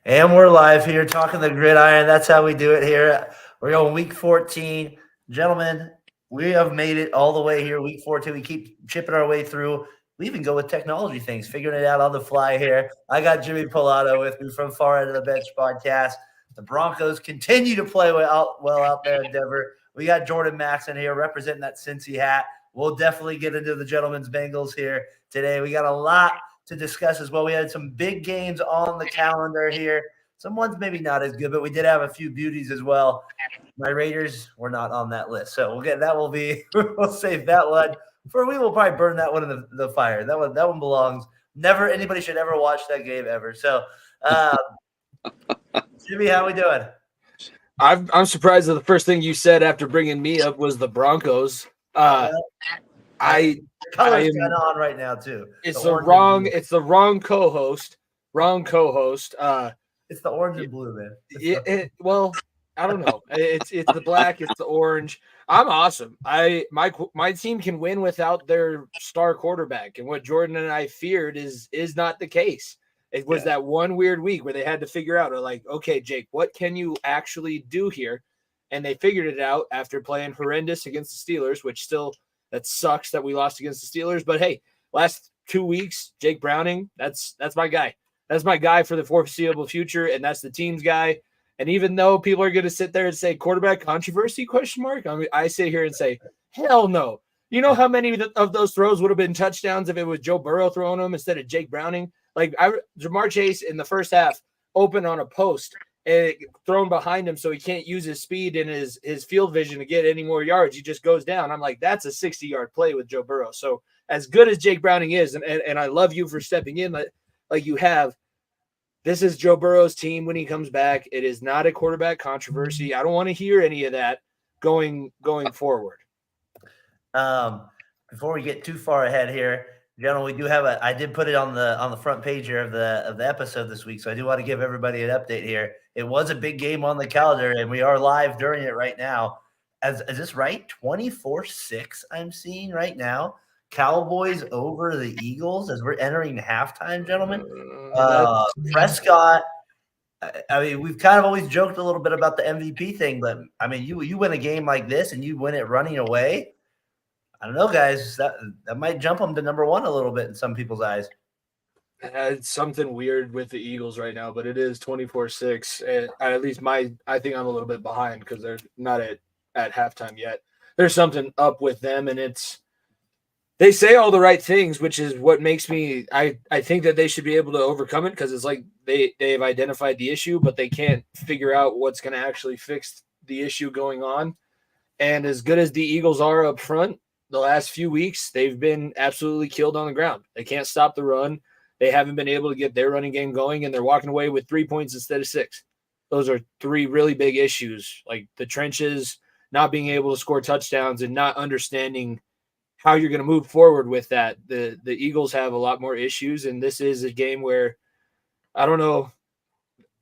And we're live here talking the gridiron. That's how we do it here. We're going week 14. Gentlemen, we have made it all the way here, week 14. We keep chipping our way through. We even go with technology things, figuring it out on the fly here. I got Jimmy Pilato with me from Far End of the Bench podcast. The Broncos continue to play well out there in Denver. We got Jordan Maxson here representing that Cincy hat. We'll definitely get into the gentlemen's Bengals here today. We got a lot to discuss as well. We had some big games on the calendar here. Some ones maybe not as good, but we did have a few beauties as well. My Raiders were not on that list, so we'll get that. Will be we'll save that one for. We will probably burn that one in the fire. That one belongs. Never anybody should ever watch that game ever. So, Jimmy, how we doing? I'm surprised that the first thing you said after bringing me up was the Broncos. The color's am- kind of on right now too. It's the wrong co-host. It's the orange and blue, man. Well, I don't know. It's the black. It's the orange. I'm awesome. My team can win without their star quarterback, and what Jordan and I feared is not the case. It was that one weird week where they had to figure out, like, okay, Jake, what can you actually do here? And they figured it out after playing horrendous against the Steelers, which still that sucks that we lost against the Steelers. But hey, last 2 weeks, Jake Browning, that's my guy. That's my guy for the foreseeable future, and that's the team's guy. And even though people are going to sit there and say quarterback controversy ? I sit here and say, hell no. You know how many of those throws would have been touchdowns if it was Joe Burrow throwing them instead of Jake Browning? Like Jamar Chase in the first half open on a post and thrown behind him so he can't use his speed and his field vision to get any more yards. He just goes down. I'm like, that's a 60-yard play with Joe Burrow. So as good as Jake Browning is, and I love you for stepping in like you have, this is Joe Burrow's team when he comes back. It is not a quarterback controversy. I don't want to hear any of that going forward. Before we get too far ahead here, gentlemen, we do have I did put it on the front page here of the episode this week, so I do want to give everybody an update here. It was a big game on the calendar, and we are live during it right now. Is this right? 24-6 I'm seeing right now. Cowboys over the Eagles as we're entering halftime, gentlemen. Prescott. I mean, we've kind of always joked a little bit about the MVP thing, but I mean, you win a game like this and you win it running away. I don't know, guys. That might jump them to number one a little bit in some people's eyes. It's something weird with the Eagles right now, but it is 24-6. And at least I think I'm a little bit behind because they're not at halftime yet. There's something up with them, and they say all the right things, which is what makes me I think that they should be able to overcome it because it's like they've identified the issue, but they can't figure out what's going to actually fix the issue going on. And as good as the Eagles are up front, the last few weeks, they've been absolutely killed on the ground. They can't stop the run. They haven't been able to get their running game going, and they're walking away with 3 points instead of 6. Those are 3 really big issues, like the trenches, not being able to score touchdowns, and not understanding how you're going to move forward with that. The Eagles have a lot more issues, and this is a game where, I don't know,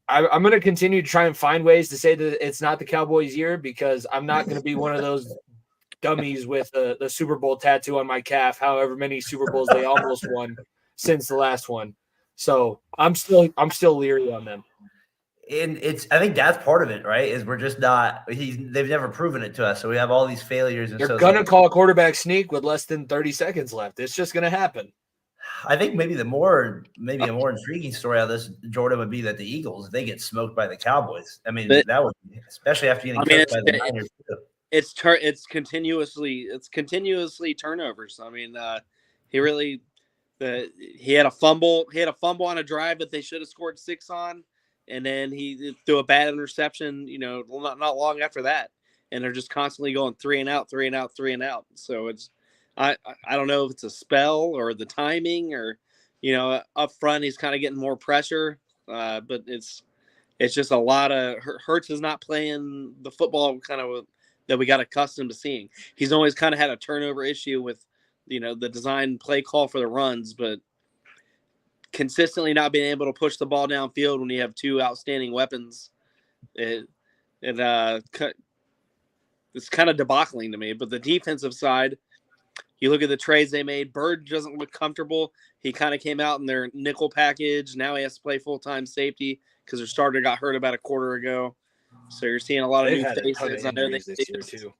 I'm going to continue to try and find ways to say that it's not the Cowboys' year because I'm not going to be one of those dummies with the Super Bowl tattoo on my calf, however many Super Bowls they almost won since the last one. So I'm still leery on them. And I think that's part of it, right? Is we're just not they've never proven it to us. So we have all these failures. And They're gonna call a quarterback sneak with less than 30 seconds left. It's just gonna happen. I think maybe a more intriguing story out of this, Jordan, would be that the Eagles, if they get smoked by the Cowboys. I mean, that would, especially after getting cooked by the Niners too. It's continuously turnovers. I mean, he had a fumble. He had a fumble on a drive that they should have scored 6 on, and then he threw a bad interception. Not long after that, and they're just constantly going 3 and out, 3 and out, 3 and out. So it's I don't know if it's a spell or the timing or up front he's kind of getting more pressure, but it's just a lot of Hurts is not playing the football kind of that we got accustomed to seeing. He's always kind of had a turnover issue with, the design play call for the runs, but consistently not being able to push the ball downfield when you have 2 outstanding weapons, it's kind of debacling to me. But the defensive side, you look at the trades they made. Bird doesn't look comfortable. He kind of came out in their nickel package. Now he has to play full-time safety. because their starter got hurt about a quarter ago. So you're seeing a lot of They've new had a ton faces. of I know injuries this year too.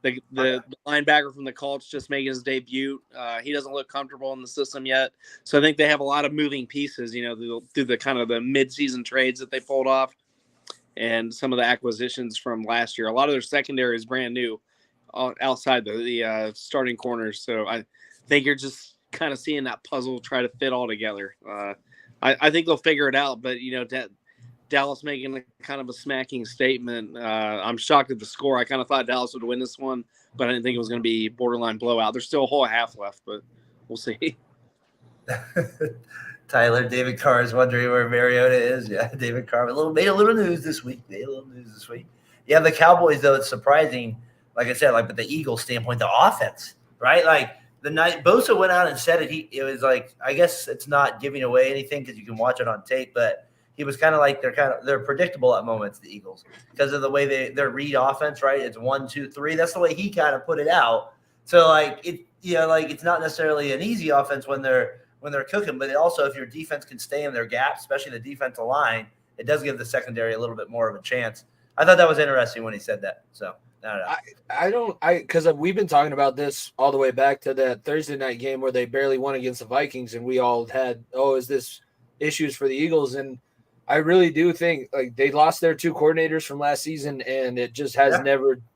The linebacker from the Colts just making his debut. He doesn't look comfortable in the system yet. So I think they have a lot of moving pieces, through the kind of the midseason trades that they pulled off and some of the acquisitions from last year. A lot of their secondary is brand new outside the starting corners. So I think you're just kind of seeing that puzzle try to fit all together. I think they'll figure it out, but Dallas making kind of a smacking statement. I'm shocked at the score. I kind of thought Dallas would win this one, but I didn't think it was going to be borderline blowout. There's still a whole half left, but we'll see. Tyler, David Carr is wondering where Mariota is. Yeah, David Carr made a little news this week. Yeah, the Cowboys, though, it's surprising. Like I said, but the Eagles standpoint, the offense, right? Like the night Bosa went out and said it. It was like, I guess it's not giving away anything because you can watch it on tape, but he was kind of like they're predictable at moments, the Eagles, because of the way their read offense, right? It's 1, 2, 3. That's the way he kind of put it out. So it's not necessarily an easy offense when they're cooking, but also if your defense can stay in their gaps, especially the defensive line, it does give the secondary a little bit more of a chance. I thought that was interesting when he said that. So I don't know. Because we've been talking about this all the way back to that Thursday night game where they barely won against the Vikings, and we all had, is this issues for the Eagles? And I really do think they lost their 2 coordinators from last season, and it just has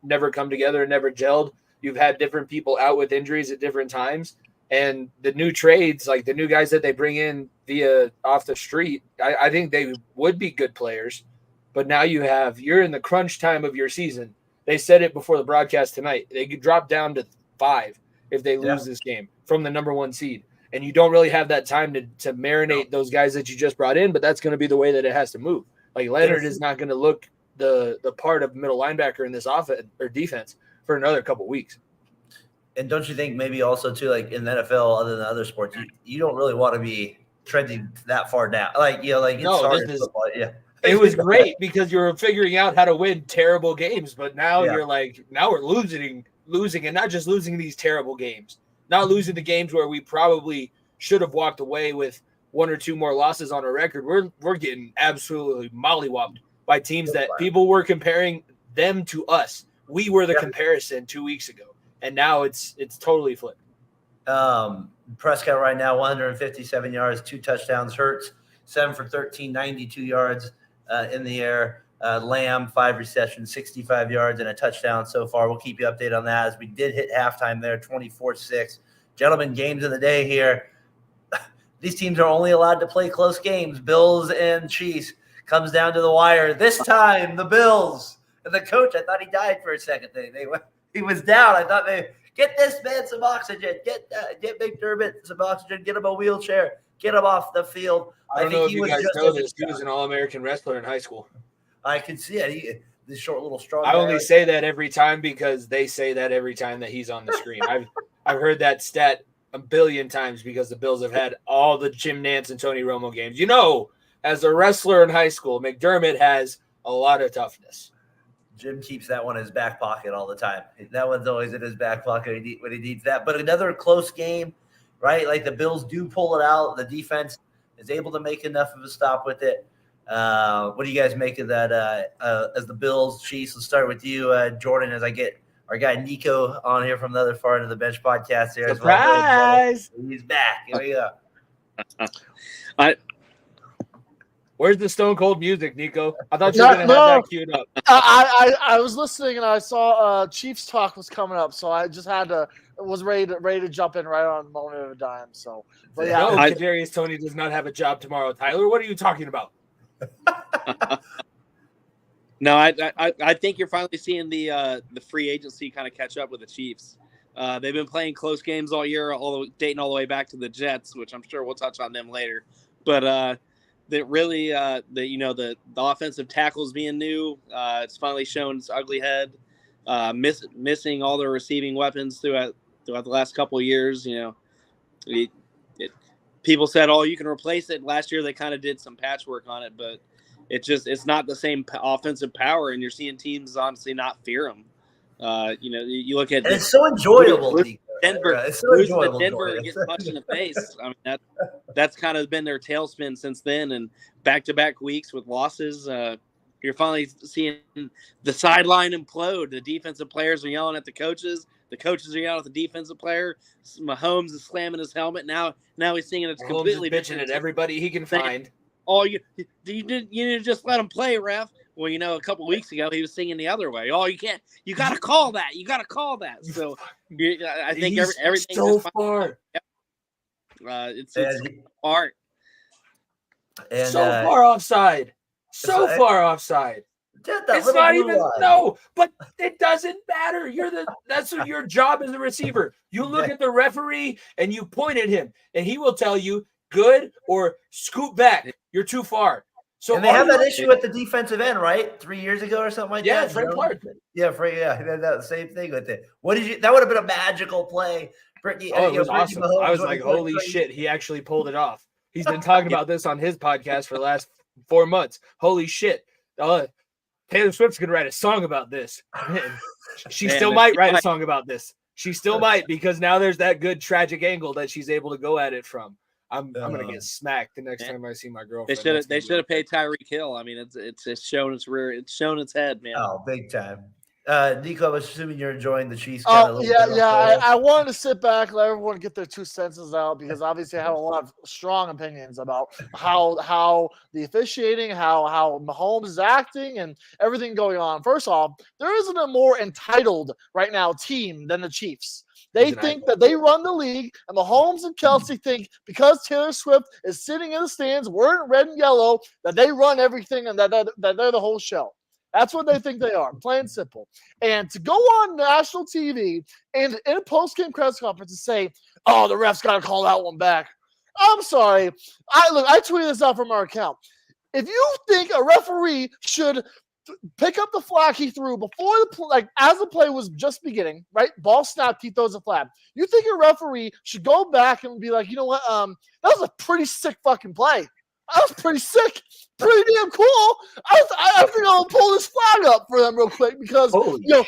never come together and never gelled. You've had different people out with injuries at different times, and the new trades, the new guys that they bring in via off the street, I think they would be good players. But now you're in the crunch time of your season. They said it before the broadcast tonight. They could drop down to 5 if they lose this game from the number 1 seed. And you don't really have that time to marinate those guys that you just brought in, but that's going to be the way that it has to move. Leonard is not going to look the part of middle linebacker in this offense or defense for another couple of weeks. And don't you think maybe also too, in the NFL, other than other sports, you don't really want to be trending that far down. It's hard. It was great because you were figuring out how to win terrible games, but now you're now we're losing, and not just losing these terrible games. Not losing the games where we probably should have walked away with 1 or 2 more losses on our record. We're getting absolutely mollywopped by teams that people were comparing them to us. We were the comparison 2 weeks ago, and now it's totally flipped. Prescott right now, 157 yards, 2 touchdowns. Hurts 7 for 13, 92 yards in the air. Lamb 5 receptions, 65 yards and a touchdown so far. We'll keep you updated on that as we did hit halftime there, 24-6. Gentlemen, games of the day here. These teams are only allowed to play close games. Bills and Chiefs comes down to the wire. This time, the Bills. And the coach, I thought he died for a second. He was down. I thought they get this man some oxygen. Get McDermott some oxygen. Get him a wheelchair. Get him off the field. I don't know if you guys know this. He was an All-American wrestler in high school. I can see it. This short little strong. I only say that every time because they say that every time that he's on the screen. I've heard that stat a billion times because the Bills have had all the Jim Nantz and Tony Romo games. As a wrestler in high school, McDermott has a lot of toughness. Jim keeps that one in his back pocket all the time. That one's always in his back pocket when he needs that. But another close game, right? The Bills do pull it out. The defense is able to make enough of a stop with it. What do you guys make of that as the Bills, Chiefs? Let's start with you, Jordan, as I get our guy Nico on here from the other far end of the bench podcast here. Surprise! Well. He's back. Here we go. Where's the Stone Cold music, Nico? I thought you were going to have that queued up. I was listening and I saw Chiefs talk was coming up, so I just was ready to jump in right on the moment of a dime. So, but yeah, no, Kadarius Toney does not have a job tomorrow. Tyler, what are you talking about? No, I think you're finally seeing the free agency kind of catch up with the Chiefs. They've been playing close games all year, dating all the way back to the Jets, which I'm sure we'll touch on them later. But that really, the offensive tackles being new, it's finally shown its ugly head. Missing all their receiving weapons throughout the last couple of years. People said, "Oh, you can replace it." Last year, they kind of did some patchwork on it, but it's not the same offensive power, and you're seeing teams honestly not fear them. You look at and it's so enjoyable. Denver, It's so losing to enjoyable. Denver Jordan. and getting punched in the face. I mean, that's kind of been their tailspin since then. And back-to-back weeks with losses, you're finally seeing the sideline implode. The defensive players are yelling at the coaches. The coaches are yelling at the defensive player. Mahomes is slamming his helmet. Now he's singing it's Mahomes completely is bitching different. at everybody he can find. Oh, you didn't just let him play, ref. Well, a couple weeks ago he was singing the other way. Oh, you can't. You got to call that. You got to call that. So I think everything so far. It's art. And, so far offside. So far offside. It's not even but it doesn't matter. That's your job as a receiver. You look at the referee and you point at him, and he will tell you good or scoot back. You're too far. So and they have that issue with the defensive end, right? 3 years ago or something like that. Yeah, Frank Clark. Yeah, that same thing with it. What did you? That would have been a magical play. It was awesome. I was like, holy shit, he actually pulled it off. He's been talking about this on his podcast for the last 4 months. Holy shit. Taylor Swift's going to write a song about this. She still might write a song about this. She still might, because now there's that good tragic angle that she's able to go at it from. I'm going to get smacked the next time I see my girlfriend. They should have paid Tyreek Hill. I mean, it's shown its rear. It's shown its head, man. Oh, big time. Nico, I'm assuming you're enjoing the Chiefs. I wanted to sit back, let everyone get their 2 senses out, because obviously I have a lot of strong opinions about how the officiating, how Mahomes is acting, and everything going on. First off, there isn't a more entitled right now team than the Chiefs. They think that they run the league, and Mahomes and Kelsey think because Taylor Swift is sitting in the stands wearing red and yellow that they run everything and that they're the whole show. That's what they think they are, plain and simple. And to go on national TV and in a post-game press conference and say, oh, the ref's got to call that one back. I'm sorry. I tweeted this out from our account. If you think a referee should pick up the flag he threw before as the play was just beginning, right? Ball snapped, he throws a flag. You think a referee should go back and be like, you know what? That was a pretty sick fucking play. That was pretty sick. Pretty damn cool. I think I'll pull this flag up for them real quick because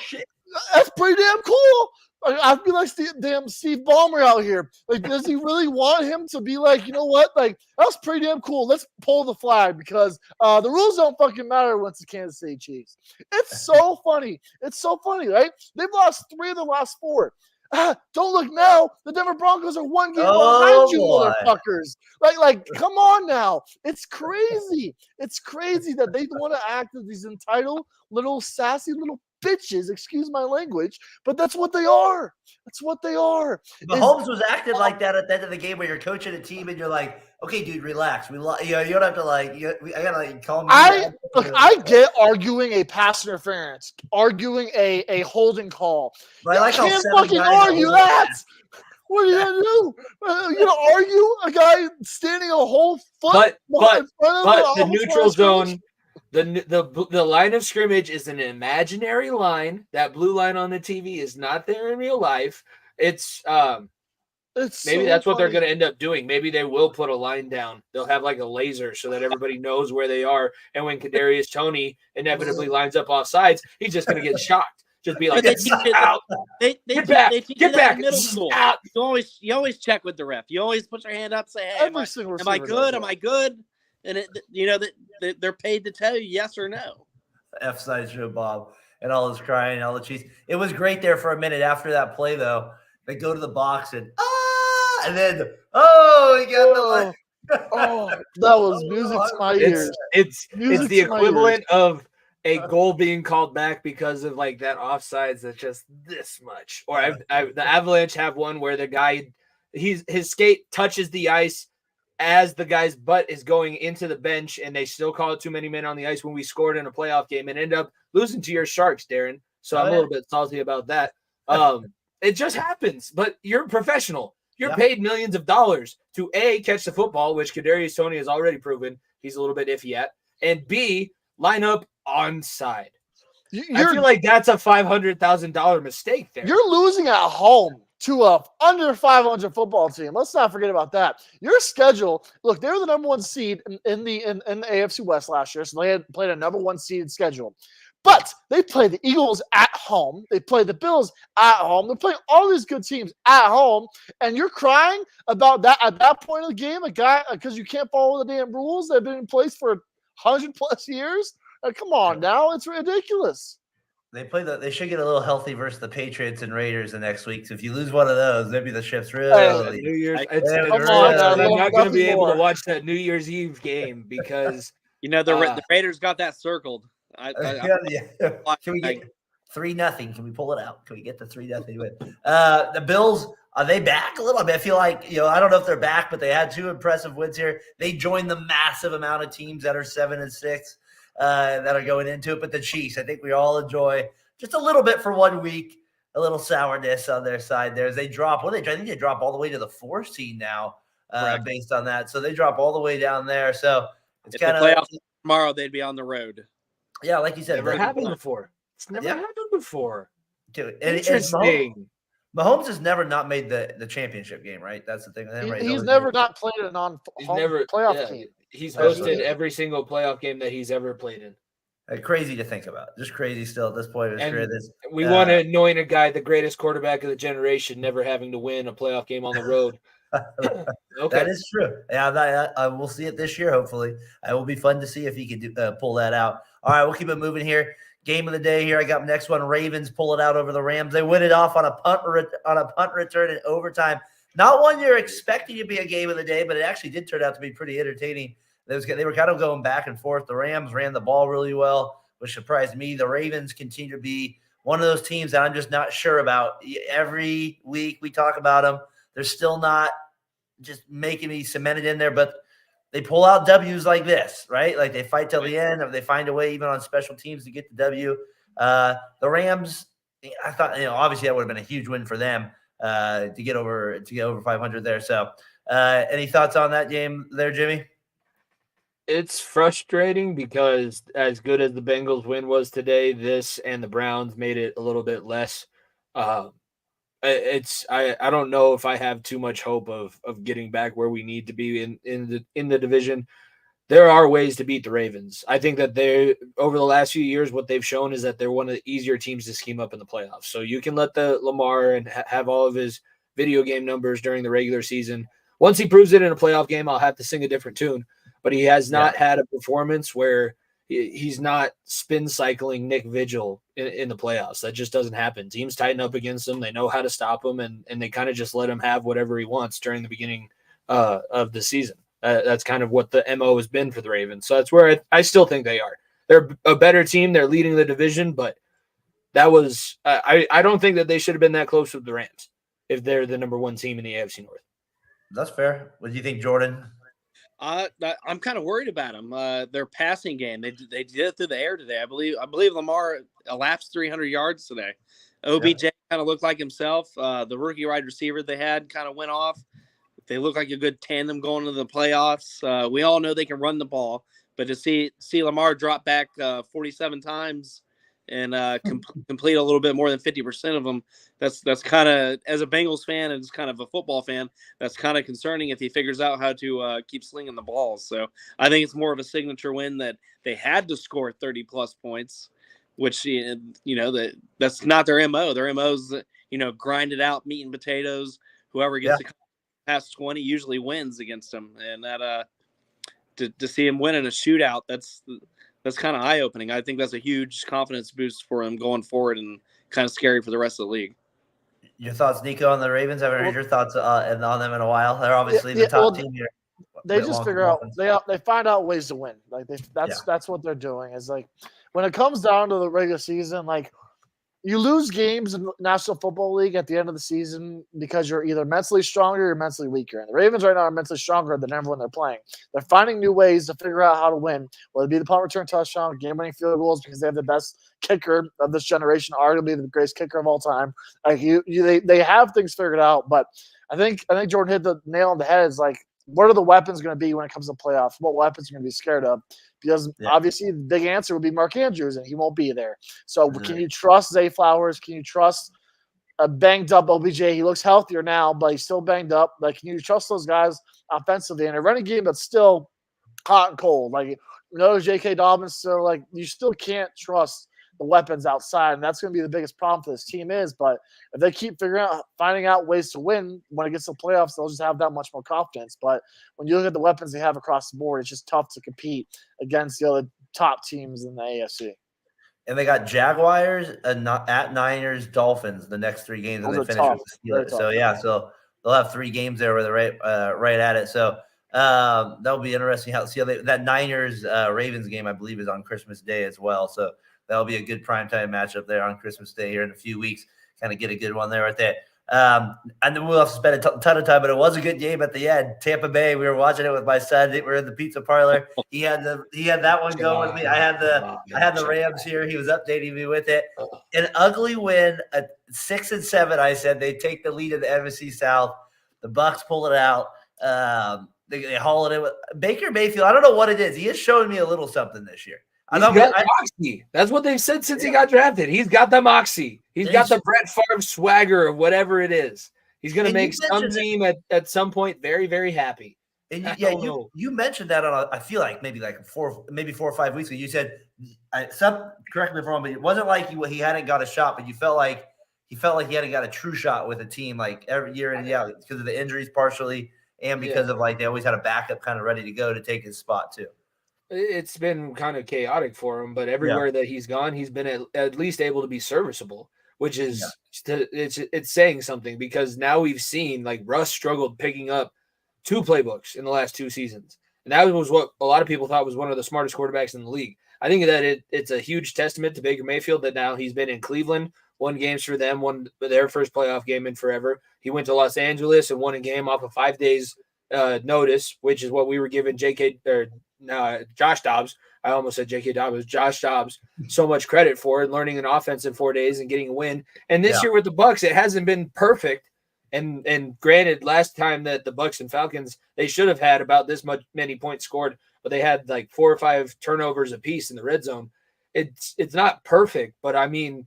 shit. That's pretty damn cool. I'd be like damn Steve Ballmer out here. Like, does he really want him to be like, you know what? Like, that's pretty damn cool. Let's pull the flag because the rules don't fucking matter once the Kansas City Chiefs. It's so funny. It's so funny, right? They've lost 3 of the last 4. Don't look now. The Denver Broncos are 1 game behind you, motherfuckers. Like, come on now. It's crazy. It's crazy that they want to act as these entitled little sassy little bitches, excuse my language, but that's what they are. That's what they are. Mahomes was acting like that at the end of the game where you're coaching a team and you're like, okay, dude, relax. You don't have to I gotta calm down. I get arguing a pass interference, arguing a holding call. But I can't fucking argue that. What are you gonna do? You're gonna argue a guy standing a whole foot? But the neutral zone. The line of scrimmage is an imaginary line. That blue line on the TV is not there in real life. It's maybe that's what they're going to end up doing. Maybe they will put a line down. They'll have like a laser so that everybody knows where they are. And when Kadarius Toney inevitably lines up off sides, he's just going to get shocked. Just be like, out. Get back. Middle school. You always check with the ref. You always put your hand up, say, hey, am I good? Am I good? And that they're paid to tell you yes or no. F-side show, Bob, and all his crying, all the cheese. It was great there for a minute after that play, though. They go to the box and then he got that was music to my ears. It's the equivalent of a goal being called back because of like that offsides that's just this much. Or the Avalanche have one where the guy his skate touches the ice as the guy's butt is going into the bench, and they still call it too many men on the ice when we scored in a playoff game and end up losing to your Sharks, Daren. So I'm a little bit salty about that. It just happens, but you're a professional. You're paid millions of dollars to A, catch the football, which Kadarius Toney has already proven he's a little bit iffy at, and B, line up onside. I feel like that's a $500,000 mistake there. You're losing at home to a under 500 football team. Let's not forget about that. Your schedule, look, they were the number 1 seed in the AFC West last year, so they had played a number 1 seeded schedule. But they play the Eagles at home. They play the Bills at home. They're playing all these good teams at home, and you're crying about that at that point of the game, a guy because you can't follow the damn rules that have been in place for 100+ years. Come on now, it's ridiculous. They should get a little healthy versus the Patriots and Raiders the next week. So if you lose one of those, maybe the ship's really. New Year's. Come I'm on, not going to be able to watch that New Year's Eve game because the Raiders got that circled. Can we get 3-0? Can we pull it out? Can we get the 3-0 win? The Bills, are they back a little bit? I feel like, I don't know if they're back, but they had 2 impressive wins here. They joined the massive amount of teams that are 7-6 that are going into it. But the Chiefs, I think we all enjoy just a little bit for 1 week, a little sourness on their side there as they drop. I think they drop all the way to the 4th seed now based on that. So they drop all the way down there. So it's kind of playoff tomorrow. They'd be on the road. Yeah, like you said, never happened before. It's never happened before. Interesting. Mahomes has never not made the championship game, right? That's the thing. He's never not played a playoff game. He's hosted every single playoff game that he's ever played in. Crazy to think about. Just crazy still at this point of his career. We want to anoint a guy, the greatest quarterback of the generation, never having to win a playoff game on the road. Okay. That is true. Yeah, we'll see it this year, hopefully. It will be fun to see if he can pull that out. All right, we'll keep it moving here. Game of the day here. I got next one. Ravens pull it out over the Rams. They win it off on a punt return in overtime. Not one you're expecting to be a game of the day, but it actually did turn out to be pretty entertaining. They were kind of going back and forth. The Rams ran the ball really well, which surprised me. The Ravens continue to be one of those teams that I'm just not sure about. Every week we talk about them. They're still not just making me cemented in there, but they pull out W's like this, right? Like they fight till the end, or they find a way even on special teams to get the W. The Rams, I thought, obviously that would have been a huge win for them to get over 500 there. So, any thoughts on that game there, Jimmy? It's frustrating because as good as the Bengals win was today, this and the Browns made it a little bit less. I don't know if I have too much hope of getting back where we need to be in the division. There are ways to beat the Ravens. I think that they over the last few years, what they've shown is that they're one of the easier teams to scheme up in the playoffs. So you can let the Lamar and have all of his video game numbers during the regular season. Once he proves it in a playoff game, I'll have to sing a different tune. But he has not had a performance where he's not spin cycling Nick Vigil in the playoffs. That just doesn't happen. Teams tighten up against him. They know how to stop him, and they kind of just let him have whatever he wants during the beginning of the season. That's kind of what the MO has been for the Ravens. So that's where I still think they are. They're a better team. They're leading the division, but that was I don't think that they should have been that close with the Rams if they're the number 1 team in the AFC North. That's fair. What do you think, Jordan? I'm kind of worried about them. Their passing game, they did it through the air today. I believe Lamar elapsed 300 yards today. OBJ kind of looked like himself. The rookie wide receiver they had kind of went off. They look like a good tandem going into the playoffs. We all know they can run the ball, but to see Lamar drop back 47 times and complete a little bit more than 50% of them, that's kind of, as a Bengals fan and as kind of a football fan, that's kind of concerning if he figures out how to keep slinging the balls. So I think it's more of a signature win that they had to score 30+ points, which that's not their MO. Their MO's grind it out, meat and potatoes. Whoever gets to past 20 usually wins against them, and that to see him win in a shootout, that's kind of eye-opening. I think that's a huge confidence boost for him going forward, and kind of scary for the rest of the league. Your thoughts, Nico, on the Ravens? I haven't heard your thoughts on them in a while. They're obviously the top team here. They just figure out they find out ways to win. Like that's what they're doing. Is like when it comes down to the regular season, like you lose games in the National Football League at the end of the season because you're either mentally stronger or mentally weaker. And the Ravens right now are mentally stronger than everyone they're playing. They're finding new ways to figure out how to win, whether it be the punt return touchdown, game-winning field goals, because they have the best kicker of this generation, arguably the greatest kicker of all time. Like they have things figured out, but I think Jordan hit the nail on the head. Is like, what are the weapons going to be when it comes to playoffs? What weapons are going to be scared of? Because obviously the big answer would be Mark Andrews, and he won't be there. So can you trust Zay Flowers? Can you trust a banged up OBJ? He looks healthier now, but he's still banged up. Like, can you trust those guys offensively in a running game that's still hot and cold? Like, J.K. Dobbins still, like, you still can't trust the weapons outside, and that's going to be the biggest problem for this team is. But if they keep finding out ways to win when it gets to the playoffs, they'll just have that much more confidence. But when you look at the weapons they have across the board, it's just tough to compete against the other top teams in the AFC. And they got Jaguars at Niners, Dolphins the next 3 games, and they finish with the Steelers. So so they'll have 3 games there where they're right at it. So that'll be interesting how that Niners Ravens game, I believe, is on Christmas Day as well. So that'll be a good primetime matchup there on Christmas Day here in a few weeks. Kind of get a good one there right there. And then we'll have to spend a ton of time, but it was a good game at the end. Tampa Bay, we were watching it with my son. We were in the pizza parlor. He had that one going with me. I had the Rams here. He was updating me with it. An ugly win at 6-7. I said they take the lead in the NFC South. The Bucs pull it out. They haul it in with Baker Mayfield. I don't know what it is. He is showing me a little something this year. He's got moxie. That's what they've said since he got drafted. He's got the moxie. He's got the Brett Favre swagger of whatever it is. He's going to make some team at some point very, very happy. And you mentioned that on I feel like maybe 4 or 5 weeks ago. You said correct me if I'm wrong, but it wasn't like he hadn't got a shot, but you felt like he hadn't got a true shot with a team like every year in and out because of the injuries partially and because of they always had a backup kind of ready to go to take his spot too. It's been kind of chaotic for him, but everywhere that he's gone, he's been at least able to be serviceable, which is it's saying something because now we've seen Russ struggled picking up 2 playbooks in the last 2 seasons. And that was what a lot of people thought was one of the smartest quarterbacks in the league. I think that it's a huge testament to Baker Mayfield that now he's been in Cleveland, won games for them, won their first playoff game in forever. He went to Los Angeles and won a game off of 5 days notice, which is what we were giving Josh Dobbs. I almost said J.K. Dobbins. Josh Dobbs so much credit for it, learning an offense in 4 days and getting a win. And this year with the Bucs, it hasn't been perfect. And granted, last time that the Bucs and Falcons, they should have had about this many points scored, but they had 4 or 5 turnovers apiece in the red zone. It's not perfect, but I mean,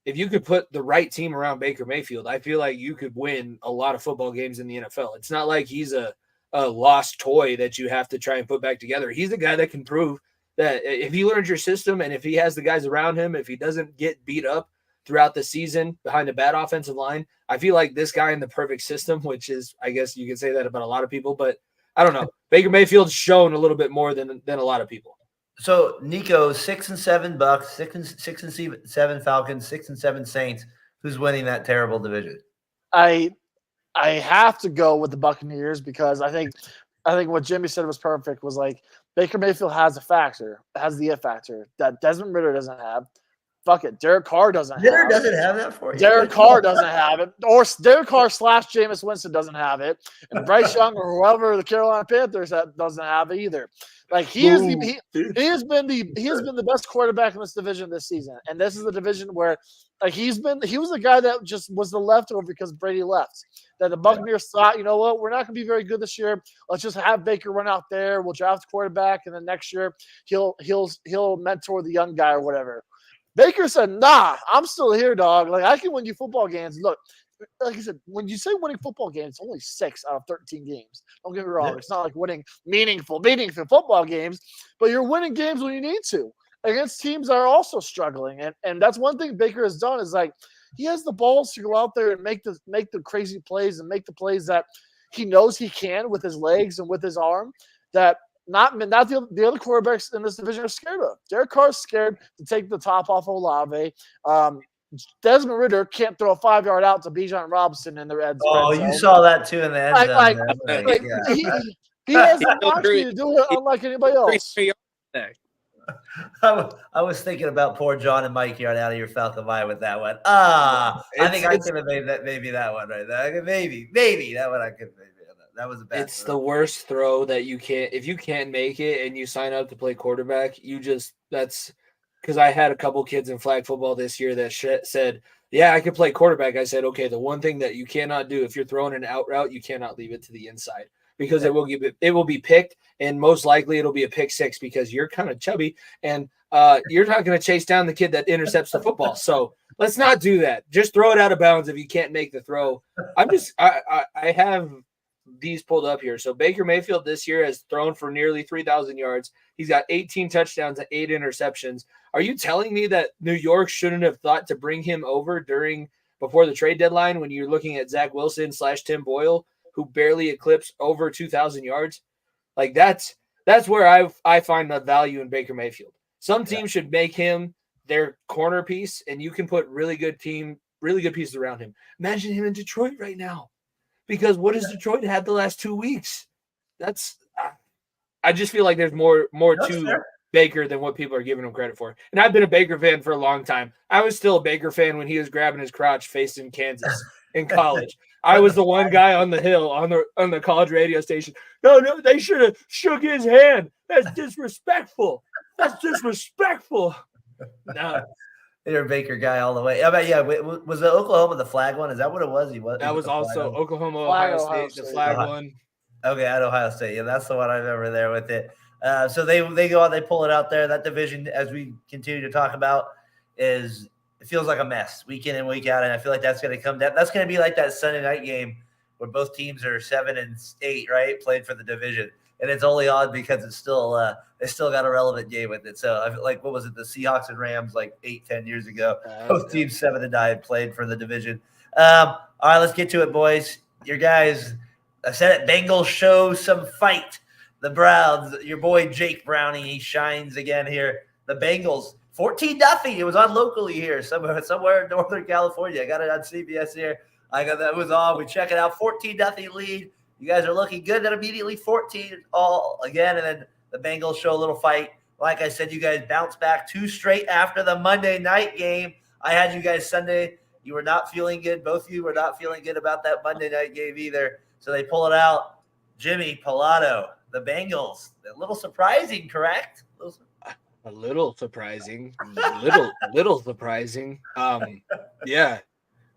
if you could put the right team around Baker Mayfield, I feel like you could win a lot of football games in the NFL. It's not like he's a lost toy that you have to try and put back together. He's the guy that can prove that if he learns your system and if he has the guys around him, if he doesn't get beat up throughout the season behind a bad offensive line, I feel like this guy in the perfect system, which is, I guess you could say that about a lot of people, but I don't know. Baker Mayfield's shown a little bit more than a lot of people. So Nico, 6-7 Bucs, 6-7 Falcons, 6-7 Saints. Who's winning that terrible division? I have to go with the Buccaneers because I think what Jimmy said was perfect. Was Baker Mayfield has the it factor that Desmond Ridder doesn't have. Fuck it, Derek Carr doesn't have that for you. Derek Carr doesn't have it, or Derek Carr / Jameis Winston doesn't have it, and Bryce Young or whoever the Carolina Panthers doesn't have it either. He has been the best quarterback in this division this season, and this is the division where he was the guy that just was the leftover because Brady left. That the Buccaneers thought, you know what, we're not going to be very good this year. Let's just have Baker run out there. We'll draft a quarterback, and then next year he'll mentor the young guy or whatever. Baker said, "Nah, I'm still here, dog. I can win you football games. Look, like I said, when you say winning football games, it's only 6 out of 13 games. Don't get me wrong. Yeah. It's not like winning meaningful football games, but you're winning games when you need to against teams that are also struggling. And that's one thing Baker has done is he has the balls to go out there and make the crazy plays and make the plays that he knows he can with his legs and with his arm that not the other quarterbacks in this division are scared of. Derek Carr's scared to take the top off Olave. Desmond Ridder can't throw a 5-yard out to Bijan Robinson in the red zone. Oh, you saw that too in the end zone. He has the opportunity to do it unlike anybody else. I was thinking about poor John and Mike here on Out of Your Falcon Line with that one. I think I could have made that one right there. Maybe that one I could maybe. That was a bad It's the worst throw that you can't – if you can't make it and you sign up to play quarterback, that's – because I had a couple kids in flag football this year that said, yeah, I could play quarterback. I said, okay, the one thing that you cannot do if you're throwing an out route, you cannot leave it to the inside because it will be picked, and most likely it'll be a pick 6 because you're kind of chubby and you're not going to chase down the kid that intercepts the football. So let's not do that. Just throw it out of bounds if you can't make the throw. I have these pulled up here. So Baker Mayfield this year has thrown for nearly 3,000 yards. He's got 18 touchdowns and 8 interceptions. Are you telling me that New York shouldn't have thought to bring him over before the trade deadline when you're looking at Zach Wilson / Tim Boyle, who barely eclipsed over 2,000 yards? Like that's where I find the value in Baker Mayfield. Some teams should make him their corner piece, and you can put really good pieces around him. Imagine him in Detroit right now, because what has Detroit had the last 2 weeks? I just feel like there's more to Baker than what people are giving him credit for. And I've been a Baker fan for a long time. I was still a Baker fan when he was grabbing his crotch facing Kansas in college. I was the one guy on the hill on the college radio station. No, they should have shook his hand. That's disrespectful. No. You're a Baker guy all the way. Was the Oklahoma the flag one? Is that what it was? That was also Oklahoma, Ohio State, the flag one. Okay, at Ohio State. Yeah, that's the one I remember there with it. So they go out, they pull it out there. That division, as we continue to talk about, it feels like a mess week in and week out. And I feel like that's going to come down. That's going to be like that Sunday night game where both teams are 7-8, right? Played for the division. And it's only odd because it's still they still got a relevant game with it. So I feel like, what was it, the Seahawks and Rams like 8-10 years ago? Both teams 7-9 played for the division. All right, let's get to it, boys. Your guys, I said it, Bengals show some fight. The Browns, your boy Jake Browning, he shines again here. The Bengals, 14-0. It was on locally here, somewhere in Northern California. I got it on CBS here. That was on. We check it out. 14-0 lead. You guys are looking good. Then immediately 14 all again, and then the Bengals show a little fight. Like I said, you guys bounce back 2 straight after the Monday night game. I had you guys Sunday. You were not feeling good. Both of you were not feeling good about that Monday night game either. So they pull it out. Jimmy, Pilato, the Bengals. A little surprising, correct? A little surprising. Little surprising. Yeah.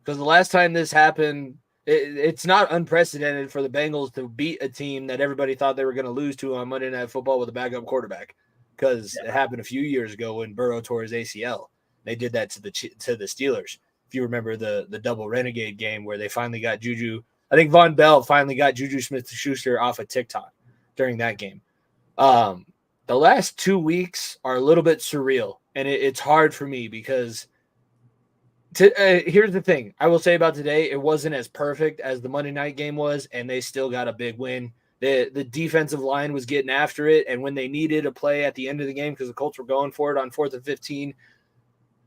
Because the last time this happened, it's not unprecedented for the Bengals to beat a team that everybody thought they were going to lose to on Monday Night Football with a backup quarterback. Because it happened a few years ago when Burrow tore his ACL. They did that to the Steelers. If you remember the double renegade game where they finally got Juju. I think Von Bell finally got Juju Smith-Schuster off of TikTok during that game. The last 2 weeks are a little bit surreal, and it's hard for me because here's the thing. I will say about today, it wasn't as perfect as the Monday night game was, and they still got a big win. The defensive line was getting after it, and when they needed a play at the end of the game because the Colts were going for it on 4th and 15,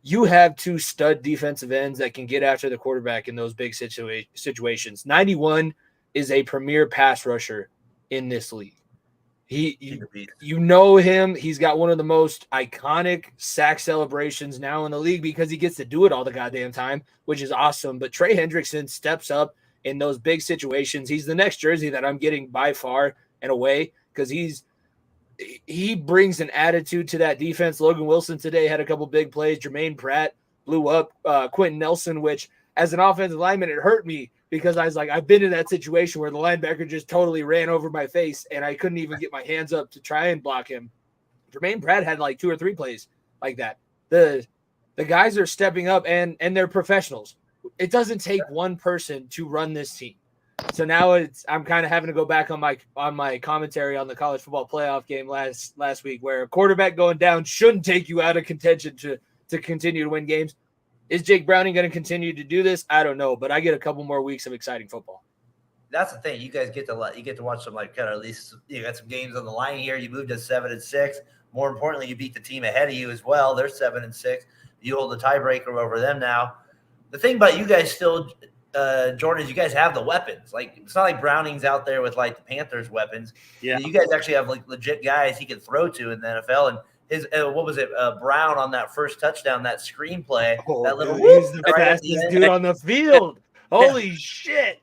you have 2 stud defensive ends that can get after the quarterback in those big situations. 91 is a premier pass rusher in this league. You know him. He's got one of the most iconic sack celebrations now in the league because he gets to do it all the goddamn time, which is awesome. But Trey Hendrickson steps up in those big situations. He's the next jersey that I'm getting by far and away because he brings an attitude to that defense. Logan Wilson today had a couple big plays. Jermaine Pratt blew up Quentin Nelson, which as an offensive lineman, it hurt me because I was like, I've been in that situation where the linebacker just totally ran over my face and I couldn't even get my hands up to try and block him. Jermaine Pratt had like 2 or 3 plays like that. The guys are stepping up and they're professionals. It doesn't take one person to run this team. So now I'm kind of having to go back on my commentary on the college football playoff game last week, where a quarterback going down shouldn't take you out of contention to continue to win games. Is Jake Browning going to continue to do this? I don't know, but I get a couple more weeks of exciting football. That's the thing. You guys get to watch some at least you got some games on the line here. You moved to 7-6. More importantly, you beat the team ahead of you as well. They're 7-6. You hold the tiebreaker over them now. The thing about you guys still, Jordan, is you guys have the weapons. Like, it's not like Browning's out there with like the Panthers' weapons. Yeah, you guys actually have like legit guys he can throw to in the NFL. And his what was it? Brown on that first touchdown, that screenplay, that little he's the fastest dude on the field. Holy shit!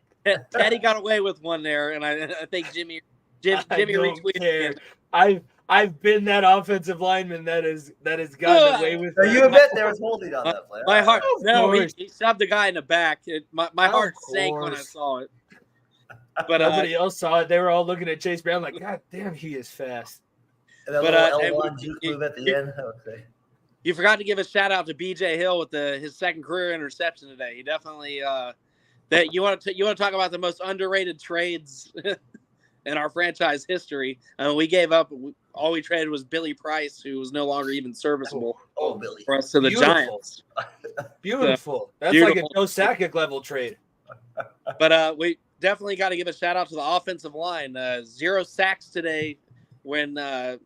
Teddy got away with one there, and I think Jimmy retweeted. I've been that offensive lineman that has gotten away with. So you admit there was holding on that play. My heart, no, he shoved the guy in the back. My heart sank when I saw it. But nobody else saw it. They were all looking at Chase Brown like, God damn, he is fast. And that little L1 juke move at the end. Okay. You forgot to give a shout out to BJ Hill with his second career interception today. He definitely that you want to talk about the most underrated trades in our franchise history. We gave up. All we traded was Billy Price, who was no longer even serviceable. Oh, Billy. For us to the Giants. Beautiful. That's beautiful. like a Joe Sakic level trade. But we definitely got to give a shout out to the offensive line. 0 sacks today when I'm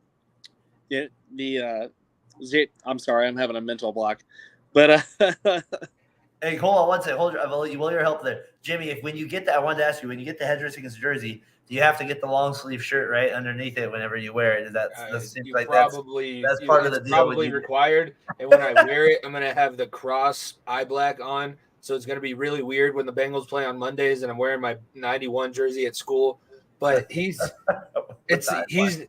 sorry, I'm having a mental block. But hey, hold on one second. Hold your help there. Jimmy, when you get that, I wanted to ask you, when you get the headdress against jersey, do you have to get the long sleeve shirt right underneath it whenever you wear it? That seems like that's part of the deal. Probably required. And when I wear it, I'm going to have the cross eye black on. So it's going to be really weird when the Bengals play on Mondays and I'm wearing my 91 jersey at school. But he's the engine.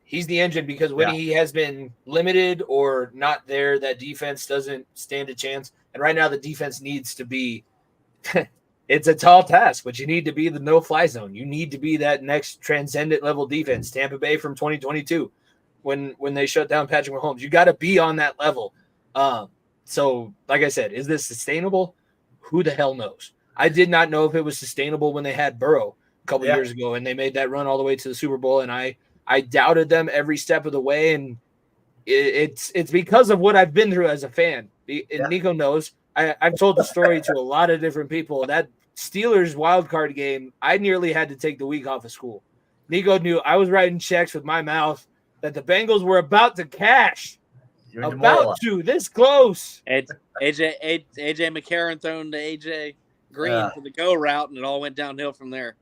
He's the engine because when he has been limited or not there, that defense doesn't stand a chance. And right now the defense needs to be it's a tall task, but you need to be the no-fly zone. You need to be that next transcendent level defense. Tampa Bay from 2022 when they shut down Patrick Mahomes. You got to be on that level. So, like I said, is this sustainable? Who the hell knows? I did not know if it was sustainable when they had Burrow a couple years ago and they made that run all the way to the Super Bowl, and I doubted them every step of the way, and it's because of what I've been through as a fan. And Nico knows. I've told the story to a lot of different people. That Steelers wildcard game, I nearly had to take the week off of school. Nico knew I was writing checks with my mouth that the Bengals were about to cash. This close. AJ McCarron thrown to AJ Green for the go route, and it all went downhill from there.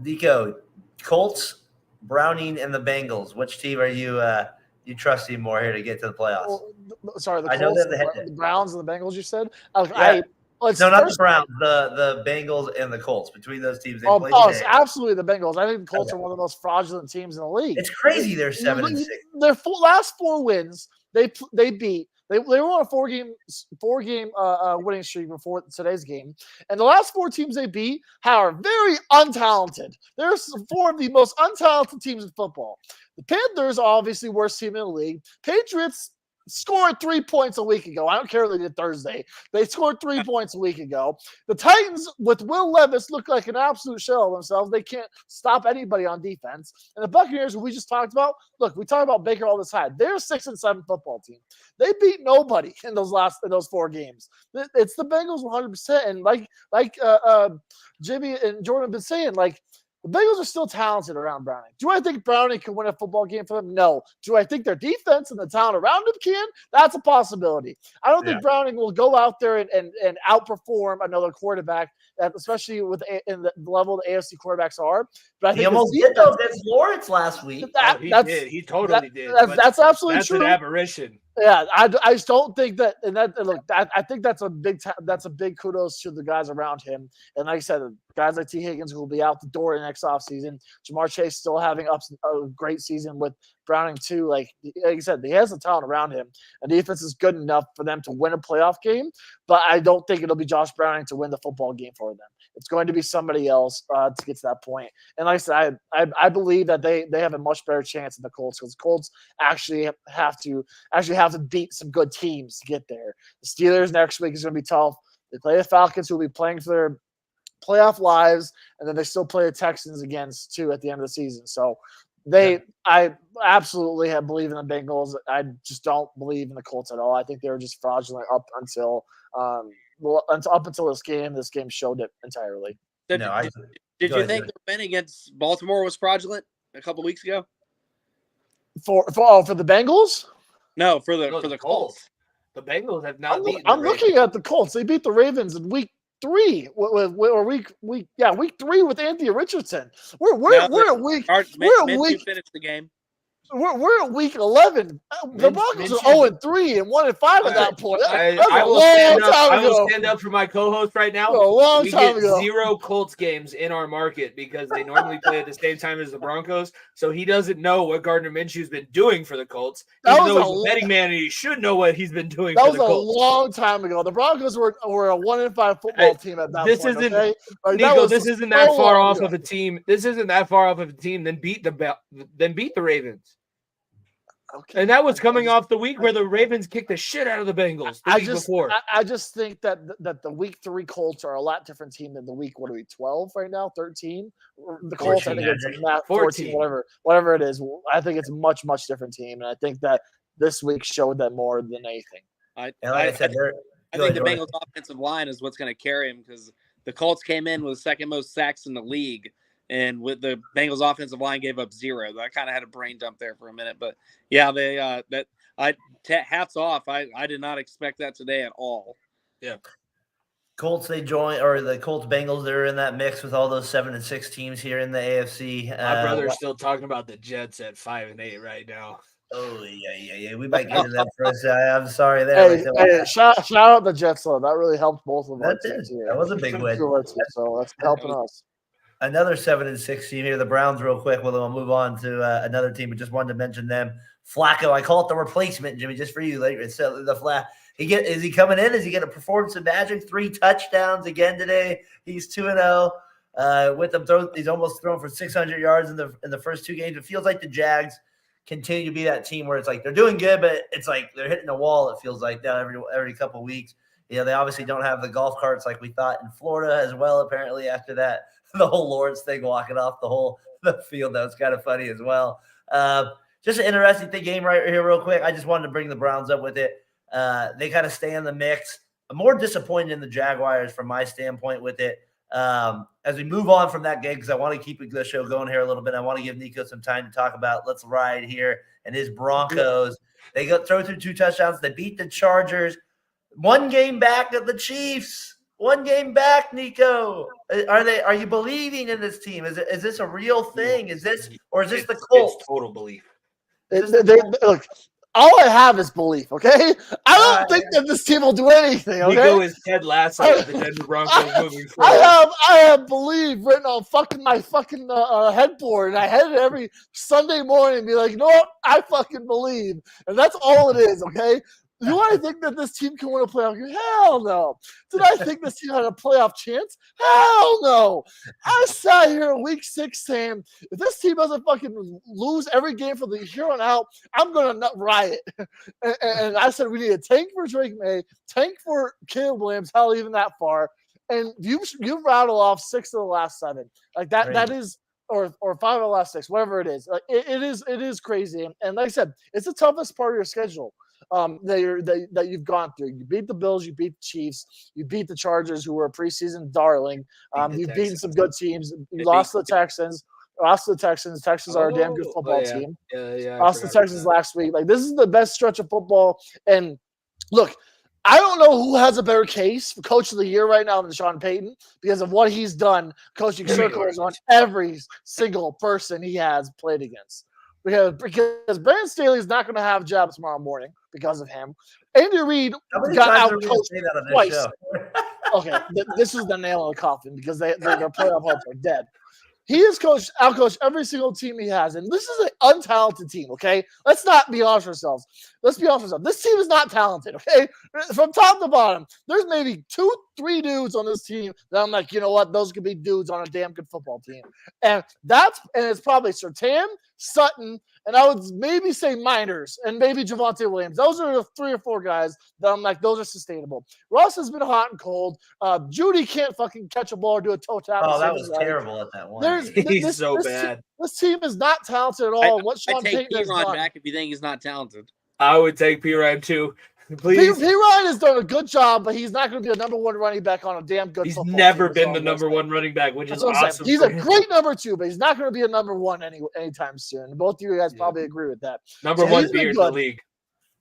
Nico, Colts, Browning, and the Bengals. Which team are you trusting more here to get to the playoffs? Well, sorry, the Colts, the Browns, and the Bengals. You said not the Browns, the Bengals and the Colts. Between those teams, it's absolutely the Bengals. I think the Colts are one of the most fraudulent teams in the league. It's crazy. They're 7-6. Their last 4 wins, they beat. They were on a four game winning streak before today's game, and the last 4 teams they beat are very untalented. They're 4 of the most untalented teams in football. The Panthers are obviously worst team in the league. Patriots scored 3 points a week ago. I don't care what they did Thursday. They scored 3 points a week ago. The Titans with Will Levis look like an absolute shell of themselves. They can't stop anybody on defense. And the Buccaneers, who we just talked about, look, we talk about Baker all the time. They're a 6-7 football team. They beat nobody in those 4 games. It's the Bengals 100%. And like Jimmy and Jordan have been saying, like, the Bengals are still talented around Browning. Do I think Browning can win a football game for them? No. Do I think their defense and the talent around him can? That's a possibility. I don't think Browning will go out there and outperform another quarterback, especially in the level the AFC quarterbacks are. But I think he almost did those against Lawrence last week. He did. He totally did. That's absolutely true. That's an aberration. Yeah, I just don't think that. And I think that's a big kudos to the guys around him. And like I said, guys like T. Higgins who will be out the door next offseason. Jamar Chase still having a great season with Browning too. Like I said, he has the talent around him. And defense is good enough for them to win a playoff game. But I don't think it'll be Josh Browning to win the football game for them. It's going to be somebody else to get to that point. And like I said, I believe that they have a much better chance than the Colts because the Colts actually have to beat some good teams to get there. The Steelers next week is going to be tough. They play the Falcons, who will be playing for their playoff lives, and then they still play the Texans against too at the end of the season. So I absolutely believe in the Bengals. I just don't believe in the Colts at all. I think they were just fraudulent up until this game. This game showed it entirely. Did you think the win against Baltimore was fraudulent a couple weeks ago? For the Bengals? No, for the Colts. The Bengals have not beaten. I'm looking at the Colts. They beat the Ravens in week 3 week 3 with Anthony Richardson. We're at week. Finished the game. We're at week 11. The Broncos are 0-3 and 1-5 at that point. I will stand up for my co-host right now. We get 0 Colts games in our market because they normally play at the same time as the Broncos. So he doesn't know what Gardner Minshew's been doing for the Colts. Even though he's a betting man and he should know what he's been doing for the Colts. That was a long time ago. The Broncos were a 1-5 football team at that point. Nico, this isn't that far off of a team. This isn't that far off of a team. Then beat the Ravens. And that was coming off the week where the Ravens kicked the shit out of the Bengals the week before. I just think that the week 3 Colts are a lot different team than the week, what are we, 12 right now, 13? The Colts, 14, I think it's not 14, whatever it is. I think it's a much, much different team, and I think that this week showed that more than anything. I think the Bengals offensive line is what's going to carry them, because the Colts came in with the second most sacks in the league. And with the Bengals offensive line gave up 0. I kind of had a brain dump there for a minute, but yeah, they hats off. I did not expect that today at all. Yeah. Colts, the Colts Bengals, they're in that mix with all those 7-6 teams here in the AFC. My brother's still talking about the Jets at 5-8 right now. Oh yeah. We might get into that for a second. I'm sorry there. Hey, shout out the Jets though. That really helped both of us. That was a big win. So that's helping us. Another 7-6 team here, the Browns, real quick. We'll move on to another team, but just wanted to mention them. Flacco, I call it the replacement, Jimmy, just for you. Like it's the is he coming in? Is he going to perform some magic? 3 touchdowns again today. He's 2-0. With them, he's almost thrown for 600 yards in the first 2 games. It feels like the Jags continue to be that team where it's like they're doing good, but it's like they're hitting a wall. It feels like now every couple of weeks. They obviously don't have the golf carts like we thought in Florida as well. Apparently, after that. The whole Lawrence thing walking off the field. That was kind of funny as well. Just an interesting game right here real quick. I just wanted to bring the Browns up with it. They kind of stay in the mix. I'm more disappointed in the Jaguars from my standpoint with it. As we move on from that game, because I want to keep the show going here a little bit. I want to give Nico some time to talk about Let's Ride here and his Broncos. They throw through 2 touchdowns. They beat the Chargers. 1 game back of the Chiefs. 1 game back, Nico. Are you believing in this team? Is this a real thing? Is this the Colts? It's total belief. Look, all I have is belief. Okay, I don't think that this team will do anything. Okay, Nico is Ted Lasso at the Denver Broncos moving forward. I have belief written on my headboard, and I had it every Sunday morning and be like, you know what? I fucking believe, and that's all it is. Okay. Do I think that this team can win a playoff game? Hell no. Did I think this team had a playoff chance? Hell no. I sat here in week 6 saying, if this team doesn't fucking lose every game from the here on out, I'm going to riot. And I said, we need a tank for Drake May, tank for Caleb Williams, hell, even that far. And you rattle off 6 of the last 7. Like that is, or 5 of the last 6, whatever it is. Like it is crazy. And like I said, it's the toughest part of your schedule. That you've gone through. You beat the Bills, you beat the Chiefs, you beat the Chargers, who were a preseason darling. You've beaten some good teams. You lost to the Texans. Texans are a damn good football team. Yeah. Lost to the Texans last week. Like, this is the best stretch of football. And look, I don't know who has a better case for Coach of the Year right now than Sean Payton because of what he's done coaching circles on every single person he has played against. Because Brandon Staley is not going to have a job tomorrow morning because of him. Andy Reid got out-coached twice. Okay, this is the nail in the coffin because their playoff hopes are dead. He has out-coached every single team he has, and this is an untalented team, okay? Let's not be honest with ourselves. Let's be honest with ourselves. This team is not talented, okay? From top to bottom, there's maybe 2-3 dudes on this team that I'm like, you know what? Those could be dudes on a damn good football team. And it's probably Surtain, Sutton, and I would maybe say Miners and maybe Javonte Williams. Those are the 3 or 4 guys that I'm like, those are sustainable. Russ has been hot and cold. Judy can't fucking catch a ball or do a toe tap. Oh, that was terrible at that one. He's so bad. This team is not talented at all. I take P-Ron back if you think he's not talented. I would take P-Ryan too. Please. P-Ryan has done a good job, but he's not going to be a number 1 running back on a damn good football team. He's never been the number 1 running back, which is awesome. He's a great number 2, but he's not going to be a number 1 anytime soon. Both of you guys probably agree with that. Number 1 beer in the league.